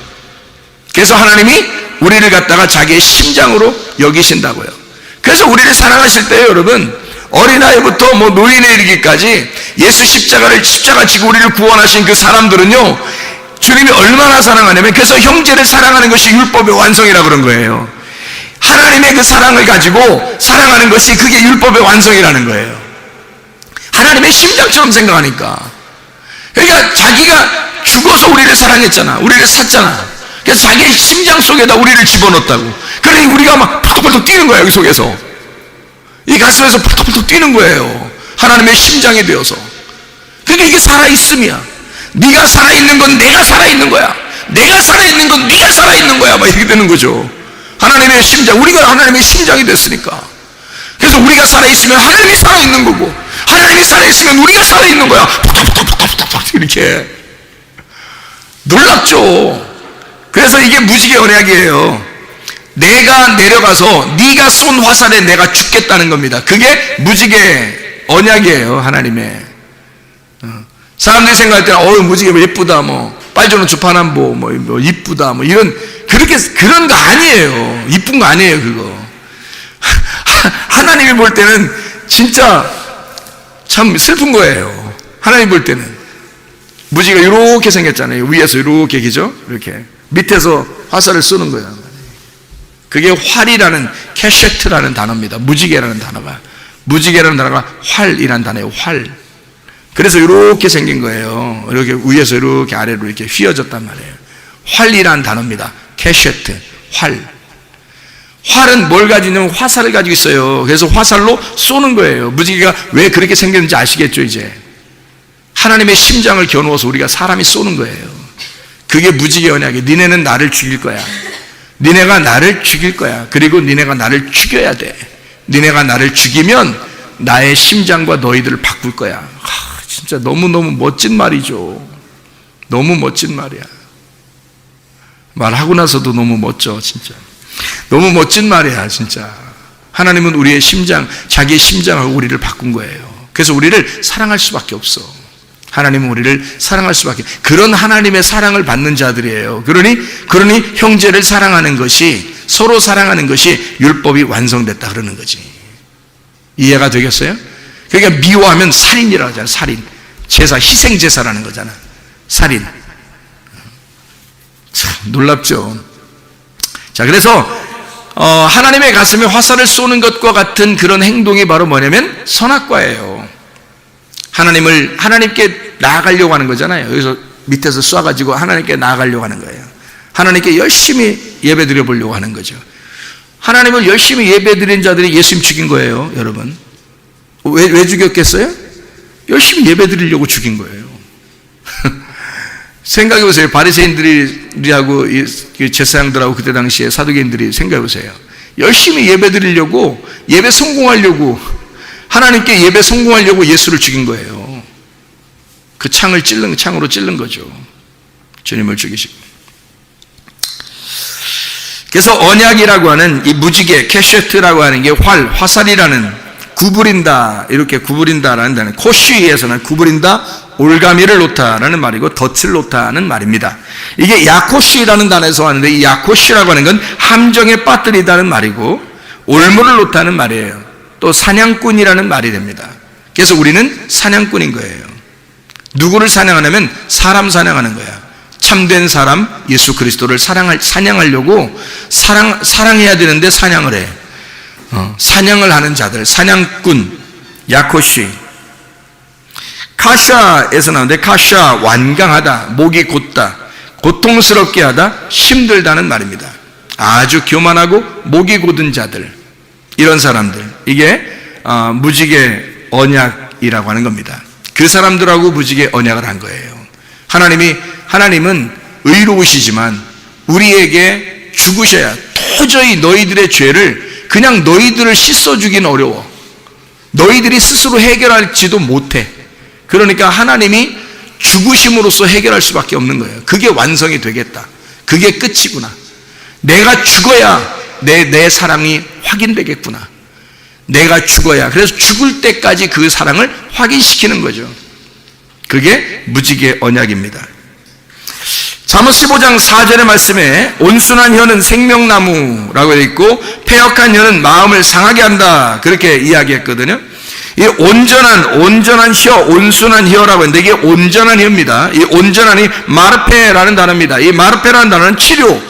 그래서 하나님이 우리를 갖다가 자기의 심장으로 여기신다고요. 그래서 우리를 사랑하실 때요, 여러분, 어린아이부터 노인에 이르기까지 예수 십자가 지고 우리를 구원하신 그 사람들은요, 주님이 얼마나 사랑하냐면, 그래서 형제를 사랑하는 것이 율법의 완성이라 그런 거예요. 하나님의 그 사랑을 가지고 사랑하는 것이 그게 율법의 완성이라는 거예요. 하나님의 심장처럼 생각하니까. 그러니까 자기가 죽어서 우리를 사랑했잖아. 우리를 샀잖아. 그래서 자기의 심장 속에다 우리를 집어넣었다고. 그러니 우리가 막 펄떡펄떡 뛰는 거야, 여기 속에서. 이 가슴에서 펄떡펄떡 뛰는 거예요. 하나님의 심장이 되어서. 그러니까 이게 살아있음이야. 네가 살아있는 건 내가 살아있는 거야. 내가 살아있는 건 네가 살아있는 거야. 막 이렇게 되는 거죠. 하나님의 심장, 우리가 하나님의 심장이 됐으니까. 그래서 우리가 살아있으면 하나님이 살아있는 거고, 하나님이 살아있으면 우리가 살아있는 거야. 푹푹푹푹푹 이렇게. 놀랍죠. 그래서 이게 무지개 언약이에요. 내가 내려가서 네가 쏜 화살에 내가 죽겠다는 겁니다. 그게 무지개 언약이에요. 하나님의. 사람들이 생각할 때는 무지개 예쁘다, 빨주노 주파남보 이쁘다, 이런 그런 거 아니에요. 이쁜 거 아니에요, 그거. 하나님이 볼 때는 진짜 참 슬픈 거예요. 하나님 볼 때는 무지개가 이렇게 생겼잖아요. 위에서 이렇게, 그죠? 이렇게 밑에서 화살을 쏘는 거예요. 그게 활이라는, 캐셰트라는 단어입니다. 무지개라는 단어가 활이라는 단어예요. 활. 그래서 이렇게 생긴 거예요. 이렇게 위에서 이렇게 아래로 이렇게 휘어졌단 말이에요. 활이라는 단어입니다. 캐셰트, 활. 활은 뭘 가지고 있냐면 화살을 가지고 있어요. 그래서 화살로 쏘는 거예요. 무지개가 왜 그렇게 생겼는지 아시겠죠, 이제? 하나님의 심장을 겨누어서 우리가 사람이 쏘는 거예요. 그게 무지개 언약이에요. 니네는 나를 죽일 거야. 니네가 나를 죽일 거야. 그리고 니네가 나를 죽여야 돼. 니네가 나를 죽이면 나의 심장과 너희들을 바꿀 거야. 진짜 너무너무 멋진 말이죠. 너무 멋진 말이야. 말하고 나서도 너무 멋져, 진짜. 너무 멋진 말이야, 진짜. 하나님은 우리의 심장, 자기의 심장하고 우리를 바꾼 거예요. 그래서 우리를 사랑할 수밖에 없어. 하나님은 우리를 사랑할 수밖에. 그런 하나님의 사랑을 받는 자들이에요. 그러니 형제를 사랑하는 것이, 서로 사랑하는 것이 율법이 완성됐다 그러는 거지. 이해가 되겠어요? 그러니까 미워하면 살인이라고 하잖아. 살인. 제사, 희생제사라는 거잖아. 살인. 참 놀랍죠. 자, 그래서 하나님의 가슴에 화살을 쏘는 것과 같은 그런 행동이 바로 뭐냐면 선악과예요. 하나님께 나아가려고 하는 거잖아요. 여기서 밑에서 쏴가지고 하나님께 나아가려고 하는 거예요. 하나님께 열심히 예배 드려보려고 하는 거죠. 하나님을 열심히 예배 드린 자들이 예수님 죽인 거예요, 여러분. 왜 죽였겠어요? 열심히 예배 드리려고 죽인 거예요. 생각해 보세요. 바리새인들하고 제사장들하고 그때 당시에 사두개인들이 생각해 보세요. 열심히 예배 드리려고, 예배 성공하려고, 하나님께 예배 성공하려고 예수를 죽인 거예요. 그 창으로 찔른 거죠. 주님을 죽이시고. 그래서 언약이라고 하는 이 무지개, 캐셰트라고 하는 게 화살이라는, 구부린다, 이렇게 구부린다라는 단어, 코쉬에서는 구부린다, 올가미를 놓다라는 말이고 덫을 놓다는 말입니다. 이게 야코쉬라는 단어에서 왔는데, 이 야코쉬라고 하는 건 함정에 빠뜨리다는 말이고 올무를 놓다는 말이에요. 또 사냥꾼이라는 말이 됩니다. 그래서 우리는 사냥꾼인 거예요. 누구를 사냥하냐면 사람 사냥하는 거야. 참된 사람 예수 그리스도를 사냥하려고 사랑해야 되는데 사냥을 해. 사냥을 하는 자들, 사냥꾼, 야코시. 카샤에서 나오는데, 카샤 완강하다, 목이 곧다, 고통스럽게 하다, 힘들다는 말입니다. 아주 교만하고 목이 곧은 자들, 이런 사람들, 이게 무지개 언약이라고 하는 겁니다. 그 사람들하고 무지개 언약을 한 거예요. 하나님은 의로우시지만 우리에게 죽으셔야, 도저히 너희들의 죄를 그냥 너희들을 씻어주기는 어려워. 너희들이 스스로 해결할지도 못해. 그러니까 하나님이 죽으심으로써 해결할 수밖에 없는 거예요. 그게 완성이 되겠다. 그게 끝이구나. 내가 죽어야 내 사랑이 확인되겠구나. 내가 죽어야. 그래서 죽을 때까지 그 사랑을 확인시키는 거죠. 그게 무지개 언약입니다. 잠언 15장 4절의 말씀에 온순한 혀는 생명나무라고 되어 있고 패역한 혀는 마음을 상하게 한다, 그렇게 이야기했거든요. 이 온전한 혀, 온순한 혀라고 했는데 이게 온전한 혀입니다. 이 온전한이 마르페라는 단어입니다. 이 마르페라는 단어는 치료,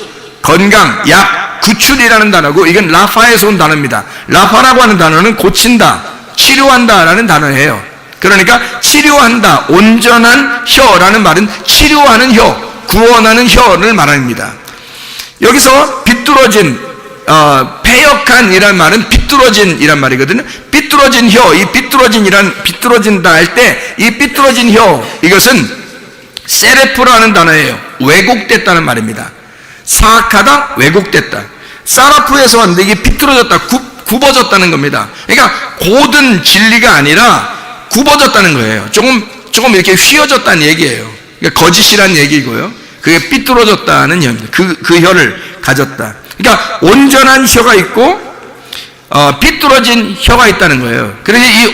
건강, 약, 구출이라는 단어고, 이건 라파에서 온 단어입니다. 라파라고 하는 단어는 고친다, 치료한다라는 단어예요. 그러니까 치료한다, 온전한 혀라는 말은 치료하는 혀, 구원하는 혀를 말합니다. 여기서 비뚤어진, 패역한이란 말은 비뚤어진이란 말이거든요. 삐뚤어진 혀, 이 비뚤어진다 할 때 이 삐뚤어진 혀, 이것은 세레프라는 단어예요. 왜곡됐다는 말입니다. 사악하다, 왜곡됐다. 사라프에서 왔는데 이게 비뚤어졌다, 굽어졌다는 겁니다. 그러니까 고든 진리가 아니라 굽어졌다는 거예요. 조금 이렇게 휘어졌다는 얘기예요. 그러니까 거짓이란 얘기고요. 그게 삐뚤어졌다는 혀입니다. 그 혀를 가졌다. 그러니까 온전한 혀가 있고 삐뚤어진 혀가 있다는 거예요. 그래서 이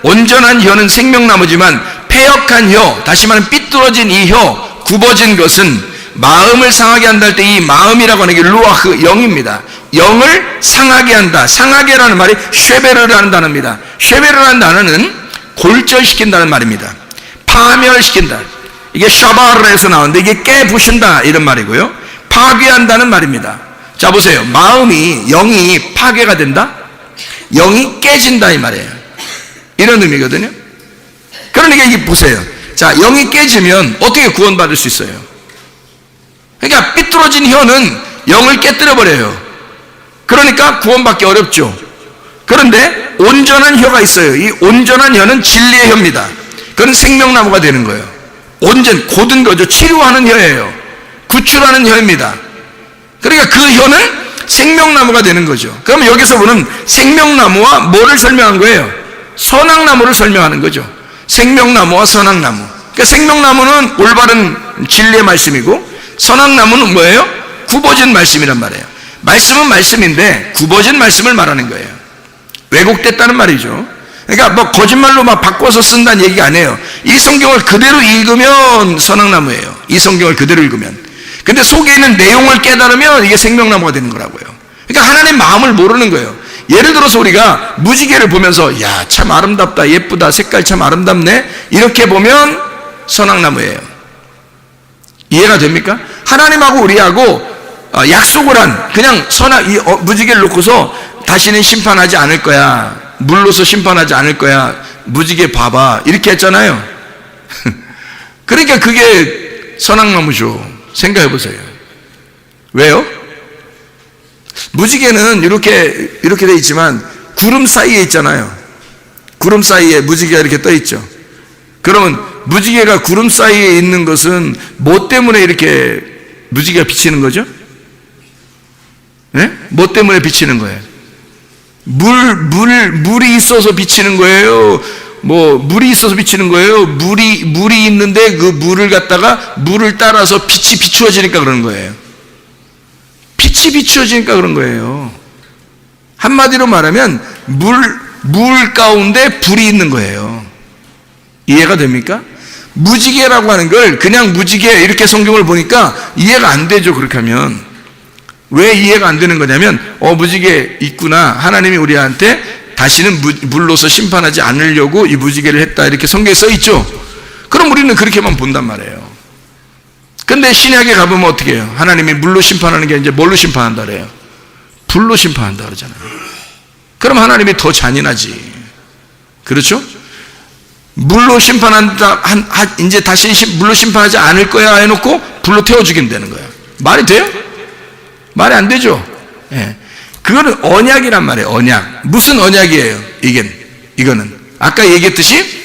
온전한 혀는 생명나무지만 패역한 혀, 다시 말하면 삐뚤어진 이 혀, 굽어진 것은 마음을 상하게 한다 할 때 이 마음이라고 하는 게 루아흐, 영입니다. 영을 상하게 한다. 상하게라는 말이 쉐베르라는 단어입니다. 쉐베르라는 단어는 골절시킨다는 말입니다. 파멸시킨다. 이게 샤바르에서 나오는데 이게 깨부신다 이런 말이고요. 파괴한다는 말입니다. 자, 보세요. 마음이, 영이 파괴가 된다? 영이 깨진다 이 말이에요. 이런 의미거든요. 그러니까 이게 보세요. 자, 영이 깨지면 어떻게 구원받을 수 있어요? 그러니까 삐뚤어진 혀는 영을 깨뜨려버려요. 그러니까 구원받기 어렵죠. 그런데 온전한 혀가 있어요. 이 온전한 혀는 진리의 혀입니다. 그건 생명나무가 되는 거예요. 고든 거죠. 치료하는 혀예요. 구출하는 혀입니다. 그러니까 그 혀는 생명나무가 되는 거죠. 그럼 여기서 보는 생명나무와 뭐를 설명한 거예요? 선악나무를 설명하는 거죠. 생명나무와 선악나무. 그러니까 생명나무는 올바른 진리의 말씀이고 선악나무는 뭐예요? 굽어진 말씀이란 말이에요. 말씀은 말씀인데 굽어진 말씀을 말하는 거예요. 왜곡됐다는 말이죠. 그러니까 뭐 거짓말로 막 바꿔서 쓴다는 얘기가 아니에요. 이 성경을 그대로 읽으면 선악나무예요. 이 성경을 그대로 읽으면. 근데 속에 있는 내용을 깨달으면 이게 생명나무가 되는 거라고요. 그러니까 하나님 마음을 모르는 거예요. 예를 들어서 우리가 무지개를 보면서 야, 참 아름답다, 예쁘다, 색깔 참 아름답네, 이렇게 보면 선악나무예요. 이해가 됩니까? 하나님하고 우리하고 약속을 한, 그냥 무지개를 놓고서 다시는 심판하지 않을 거야, 물로서 심판하지 않을 거야, 무지개 봐봐, 이렇게 했잖아요. 그러니까 그게 선악나무죠. 생각해 보세요. 왜요? 무지개는 이렇게 돼 있지만 구름 사이에 있잖아요. 구름 사이에 무지개가 이렇게 떠 있죠. 그러면 무지개가 구름 사이에 있는 것은 뭐 때문에 이렇게 무지개가 비치는 거죠? 네? 뭐 때문에 비치는 거예요? 물이 있어서 비치는 거예요? 물이 있어서 비치는 거예요? 물이 있는데 그 물을 갖다가 물을 따라서 빛이 비추어지니까 그러는 거예요. 빛이 비추어지니까 그런 거예요. 한마디로 말하면 물 가운데 불이 있는 거예요. 이해가 됩니까? 무지개라고 하는 걸 그냥 무지개 이렇게 성경을 보니까 이해가 안 되죠. 그렇게 하면 왜 이해가 안 되는 거냐면 무지개 있구나, 하나님이 우리한테 다시는 물로서 심판하지 않으려고 이 무지개를 했다, 이렇게 성경에 써 있죠. 그럼 우리는 그렇게만 본단 말이에요. 근데 신약에 가보면 어떻게 해요? 하나님이 물로 심판하는 게 이제 뭘로 심판한다 그래요? 불로 심판한다 그러잖아요. 그럼 하나님이 더 잔인하지. 그렇죠? 물로 심판한다, 이제 다시는 물로 심판하지 않을 거야 해놓고 불로 태워 죽인다는 거예요. 말이 돼요? 말이 안 되죠. 예. 그거는 언약이란 말이에요. 언약. 무슨 언약이에요? 이거는 아까 얘기했듯이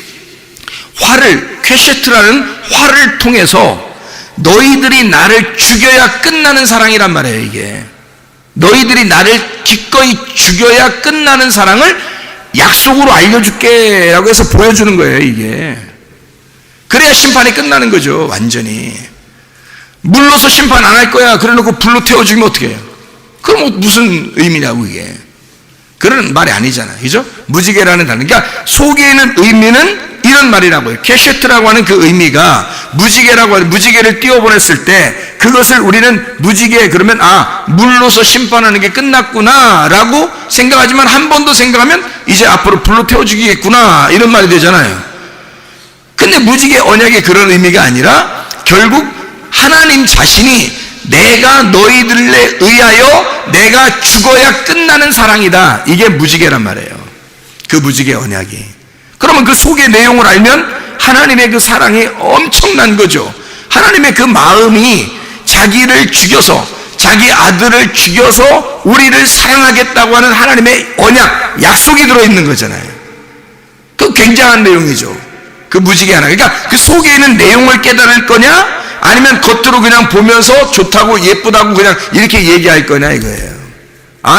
퀘셰트라는 활을 통해서 너희들이 나를 죽여야 끝나는 사랑이란 말이에요. 이게 너희들이 나를 기꺼이 죽여야 끝나는 사랑을 약속으로 알려줄게 라고 해서 보여주는 거예요. 이게 그래야 심판이 끝나는 거죠. 완전히 물러서 심판 안 할 거야 그래 놓고 불로 태워 죽이면 어떻게 해요? 그럼 무슨 의미냐고. 이게 그런 말이 아니잖아요. 그죠? 무지개라는 단어, 그러니까 속에 있는 의미는 이런 말이라고요. 케셰트라고 하는 그 의미가 무지개라고 하는, 무지개를 띄워보냈을 때 그것을 우리는 무지개 그러면 물로서 심판하는 게 끝났구나 라고 생각하지만 한 번 더 생각하면 이제 앞으로 불로 태워 죽이겠구나 이런 말이 되잖아요. 근데 무지개 언약의 그런 의미가 아니라 결국 하나님 자신이 내가 너희들에 의하여 내가 죽어야 끝나는 사랑이다. 이게 무지개란 말이에요. 그 무지개 언약이. 그러면 그 속의 내용을 알면 하나님의 그 사랑이 엄청난 거죠. 하나님의 그 마음이 자기를 죽여서, 자기 아들을 죽여서 우리를 사랑하겠다고 하는 하나님의 언약, 약속이 들어있는 거잖아요. 그 굉장한 내용이죠. 그 무지개 하나. 그러니까 그 속에 있는 내용을 깨달을 거냐, 아니면 겉으로 그냥 보면서 좋다고 예쁘다고 그냥 이렇게 얘기할 거냐 이거예요.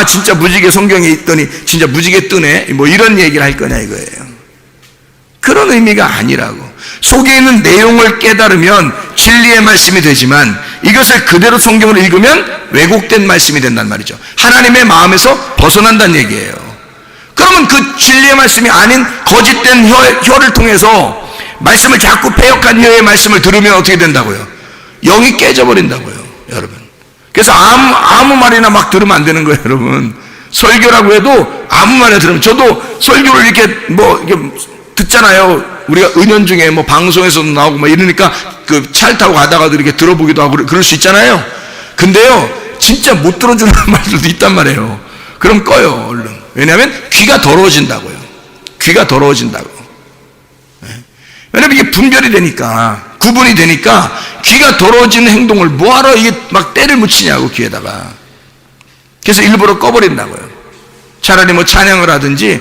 진짜 무지개 성경에 있더니 진짜 무지개 뜨네 뭐 이런 얘기를 할 거냐 이거예요. 그런 의미가 아니라고. 속에 있는 내용을 깨달으면 진리의 말씀이 되지만 이것을 그대로 성경을 읽으면 왜곡된 말씀이 된단 말이죠. 하나님의 마음에서 벗어난다는 얘기예요. 그러면 그 진리의 말씀이 아닌 거짓된 혀를 통해서 말씀을 자꾸 패역한 혀의 말씀을 들으면 어떻게 된다고요? 영이 깨져버린다고요, 여러분. 그래서 아무 말이나 막 들으면 안 되는 거예요, 여러분. 설교라고 해도 아무 말이나 들으면, 저도 설교를 이렇게 이렇게 듣잖아요. 우리가 은연중에 방송에서도 나오고 이러니까 그 차를 타고 가다가도 이렇게 들어보기도 하고 그럴 수 있잖아요. 근데요, 진짜 못 들어주는 말들도 있단 말이에요. 그럼 꺼요, 얼른. 왜냐하면 귀가 더러워진다고요. 귀가 더러워진다고. 왜냐면 이게 분별이 되니까, 구분이 되니까 귀가 더러워지는 행동을 뭐하러 이게 막 때를 묻히냐고 귀에다가. 그래서 일부러 꺼버린다고요. 차라리 찬양을 하든지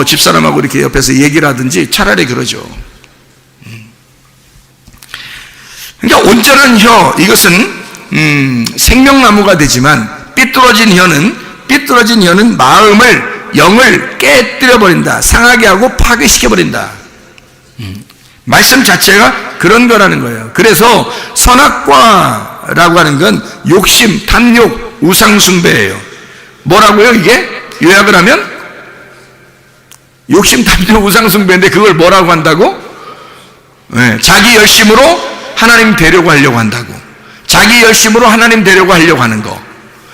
집사람하고 이렇게 옆에서 얘기를 하든지 차라리 그러죠. 그러니까 온전한 혀, 이것은 생명나무가 되지만 삐뚤어진 혀는 마음을, 영을 깨뜨려버린다. 상하게 하고 파괴시켜버린다. 말씀 자체가 그런 거라는 거예요. 그래서 선악과라고 하는 건 욕심, 탐욕, 우상숭배예요. 뭐라고요 이게? 요약을 하면 욕심, 탐욕, 우상숭배인데 그걸 뭐라고 한다고? 자기 열심으로 하나님 되려고 하려고 한다고. 자기 열심으로 하나님 되려고 하려고 하는 거.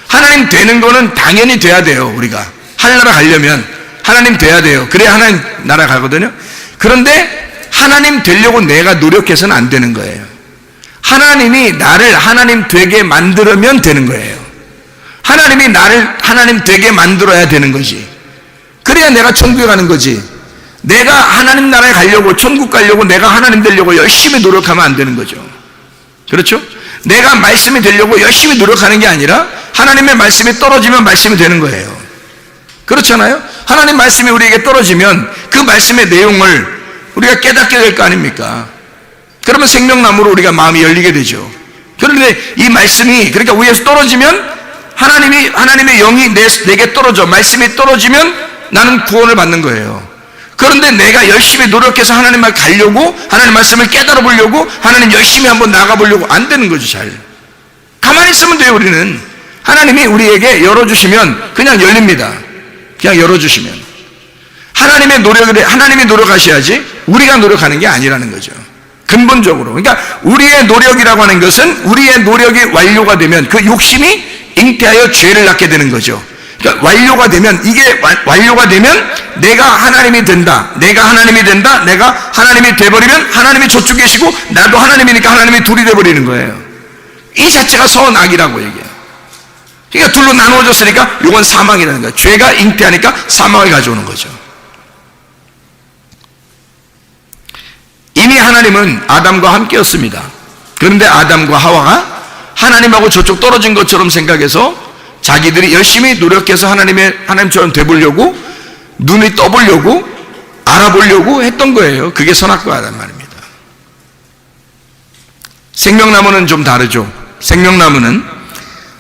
하나님 되는 거는 당연히 돼야 돼요. 우리가 하늘나라 가려면 하나님 돼야 돼요. 그래야 하나님 나라 가거든요. 그런데 하나님 되려고 내가 노력해서는 안 되는 거예요. 하나님이 나를 하나님 되게 만들면 되는 거예요. 하나님이 나를 하나님 되게 만들어야 되는 거지. 그래야 내가 천국에 가는 거지. 내가 하나님 나라에 가려고, 천국 가려고 내가 하나님 되려고 열심히 노력하면 안 되는 거죠. 그렇죠? 내가 말씀이 되려고 열심히 노력하는 게 아니라 하나님의 말씀이 떨어지면 말씀이 되는 거예요. 그렇잖아요? 하나님 말씀이 우리에게 떨어지면 그 말씀의 내용을 우리가 깨닫게 될 거 아닙니까? 그러면 생명나무로 우리가 마음이 열리게 되죠. 그런데 이 말씀이, 그러니까 위에서 떨어지면 하나님의 영이 내게 떨어져, 말씀이 떨어지면 나는 구원을 받는 거예요. 그런데 내가 열심히 노력해서 하나님 말 가려고, 하나님 말씀을 깨달아 보려고, 하나님 열심히 한번 나가보려고 안 되는 거죠, 잘. 가만히 있으면 돼요, 우리는. 하나님이 우리에게 열어주시면 그냥 열립니다. 그냥 열어주시면. 하나님이 노력하셔야지 우리가 노력하는 게 아니라는 거죠. 근본적으로. 그러니까 우리의 노력이라고 하는 것은 우리의 노력이 완료가 되면 그 욕심이 잉태하여 죄를 낳게 되는 거죠. 그러니까 완료가 되면, 이게 완료가 되면 내가 하나님이 된다. 내가 하나님이 돼버리면 하나님이 저쪽 계시고 나도 하나님이니까 하나님이 둘이 돼버리는 거예요. 이 자체가 선악이라고 얘기해요. 그러니까 둘로 나누어졌으니까 이건 사망이라는 거예요. 죄가 잉태하니까 사망을 가져오는 거죠. 이미 하나님은 아담과 함께였습니다. 그런데 아담과 하와가 하나님하고 저쪽 떨어진 것처럼 생각해서 자기들이 열심히 노력해서 하나님처럼 돼보려고, 눈이 떠보려고, 알아보려고 했던 거예요. 그게 선악과란 말입니다. 생명나무는 좀 다르죠. 생명나무는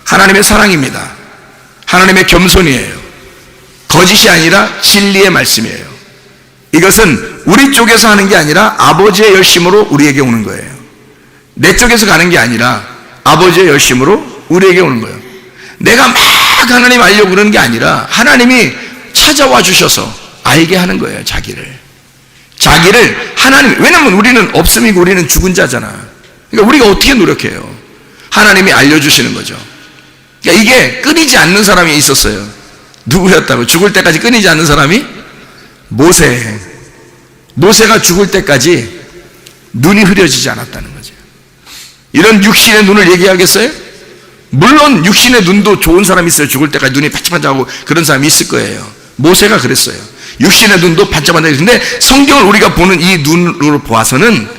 하나님의 사랑입니다. 하나님의 겸손이에요. 거짓이 아니라 진리의 말씀이에요. 이것은 우리 쪽에서 하는 게 아니라 아버지의 열심으로 우리에게 오는 거예요. 내 쪽에서 가는 게 아니라 아버지의 열심으로 우리에게 오는 거예요. 내가 막 하나님 알려고 그러는 게 아니라 하나님이 찾아와 주셔서 알게 하는 거예요. 자기를 하나님, 왜냐면 우리는 없음이고 우리는 죽은 자잖아. 그러니까 우리가 어떻게 노력해요? 하나님이 알려주시는 거죠. 그러니까 이게 끊이지 않는 사람이 있었어요. 누구였다고? 죽을 때까지 끊이지 않는 사람이 모세가 죽을 때까지 눈이 흐려지지 않았다는 거죠. 이런 육신의 눈을 얘기하겠어요? 물론 육신의 눈도 좋은 사람이 있어요. 죽을 때까지 눈이 반짝반짝하고 그런 사람이 있을 거예요. 모세가 그랬어요. 육신의 눈도 반짝반짝했는데 성경을 우리가 보는 이 눈으로 보아서는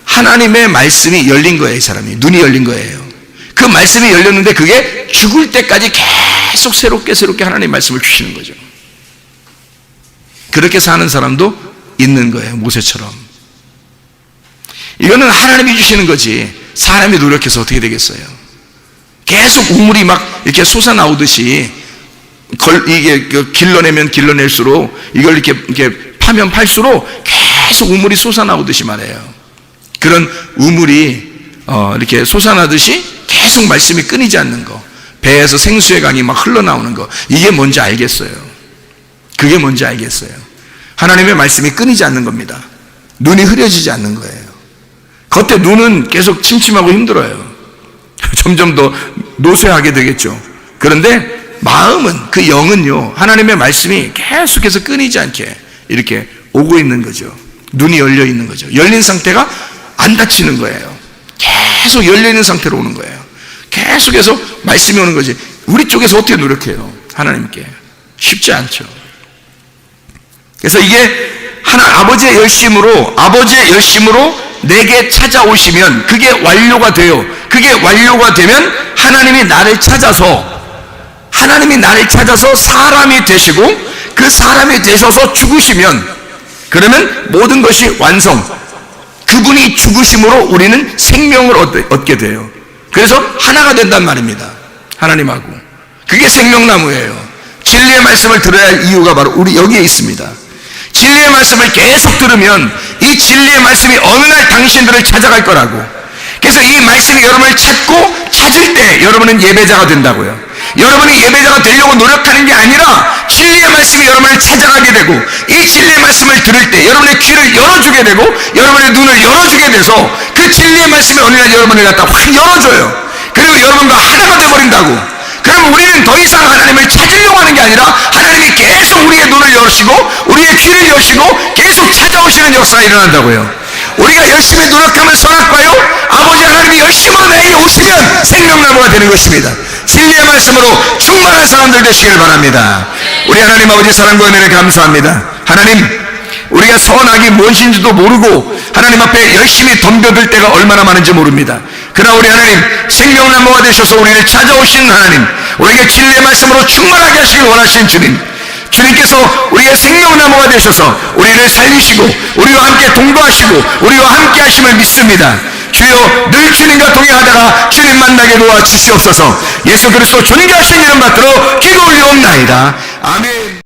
하나님의 말씀이 열린 거예요. 이 사람이 눈이 열린 거예요. 그 말씀이 열렸는데 그게 죽을 때까지 계속 새롭게 하나님의 말씀을 주시는 거죠. 그렇게 사는 사람도 있는 거예요. 모세처럼. 이거는 하나님이 주시는 거지 사람이 노력해서 어떻게 되겠어요? 계속 우물이 막 이렇게 솟아나오듯이 이게 길러내면 길러낼수록 이걸 이렇게 파면 팔수록 계속 우물이 솟아나오듯이 말해요. 그런 우물이 이렇게 솟아나듯이 계속 말씀이 끊이지 않는 거, 배에서 생수의 강이 막 흘러나오는 거, 이게 뭔지 알겠어요. 그게 뭔지 알겠어요. 하나님의 말씀이 끊이지 않는 겁니다. 눈이 흐려지지 않는 거예요. 겉에 눈은 계속 침침하고 힘들어요. 점점 더 노쇠하게 되겠죠. 그런데 마음은, 그 영은요, 하나님의 말씀이 계속해서 끊이지 않게 이렇게 오고 있는 거죠. 눈이 열려 있는 거죠. 열린 상태가 안 닫히는 거예요. 계속 열려 있는 상태로 오는 거예요. 계속해서 말씀이 오는 거지. 우리 쪽에서 어떻게 노력해요? 하나님께. 쉽지 않죠. 그래서 이게 아버지의 열심으로 내게 찾아오시면 그게 완료가 돼요. 그게 완료가 되면 하나님이 나를 찾아서 사람이 되시고 그 사람이 되셔서 죽으시면 그러면 모든 것이 완성. 그분이 죽으심으로 우리는 생명을 얻게 돼요. 그래서 하나가 된단 말입니다. 하나님하고. 그게 생명나무예요. 진리의 말씀을 들어야 할 이유가 바로 우리 여기에 있습니다. 진리의 말씀을 계속 들으면 이 진리의 말씀이 어느 날 당신들을 찾아갈 거라고. 그래서 이 말씀이 여러분을 찾을 때 여러분은 예배자가 된다고요. 여러분이 예배자가 되려고 노력하는 게 아니라 진리의 말씀이 여러분을 찾아가게 되고 이 진리의 말씀을 들을 때 여러분의 귀를 열어주게 되고 여러분의 눈을 열어주게 돼서 그 진리의 말씀이 어느 날 여러분을 갖다 확 열어줘요. 그리고 여러분과 하나가 되어버린다고. 그럼 우리는 더 이상 하나님을 찾으려고 하는 게 아니라 하나님이 계속 우리의 눈을 여시고 우리의 귀를 여시고 계속 찾아오시는 역사가 일어난다고요. 우리가 열심히 노력하면 선악과요, 아버지 하나님이 열심으로 나에게 오시면 생명나무가 되는 것입니다. 진리의 말씀으로 충만한 사람들 되시길 바랍니다. 우리 하나님 아버지 사랑과 은혜를 감사합니다. 하나님, 우리가 선악이 무엇인지도 모르고 하나님 앞에 열심히 덤벼들 때가 얼마나 많은지 모릅니다. 그러나 우리 하나님, 생명나무가 되셔서 우리를 찾아오신 하나님, 우리에게 진리의 말씀으로 충만하게 하시길 원하시는 주님께서 우리의 생명나무가 되셔서 우리를 살리시고 우리와 함께 동거하시고 우리와 함께 하심을 믿습니다. 주여, 늘 주님과 동행하다가 주님 만나게 도와 주시옵소서. 예수 그리스도 존귀하신 이름 받들어 기도 올리옵나이다. 아멘.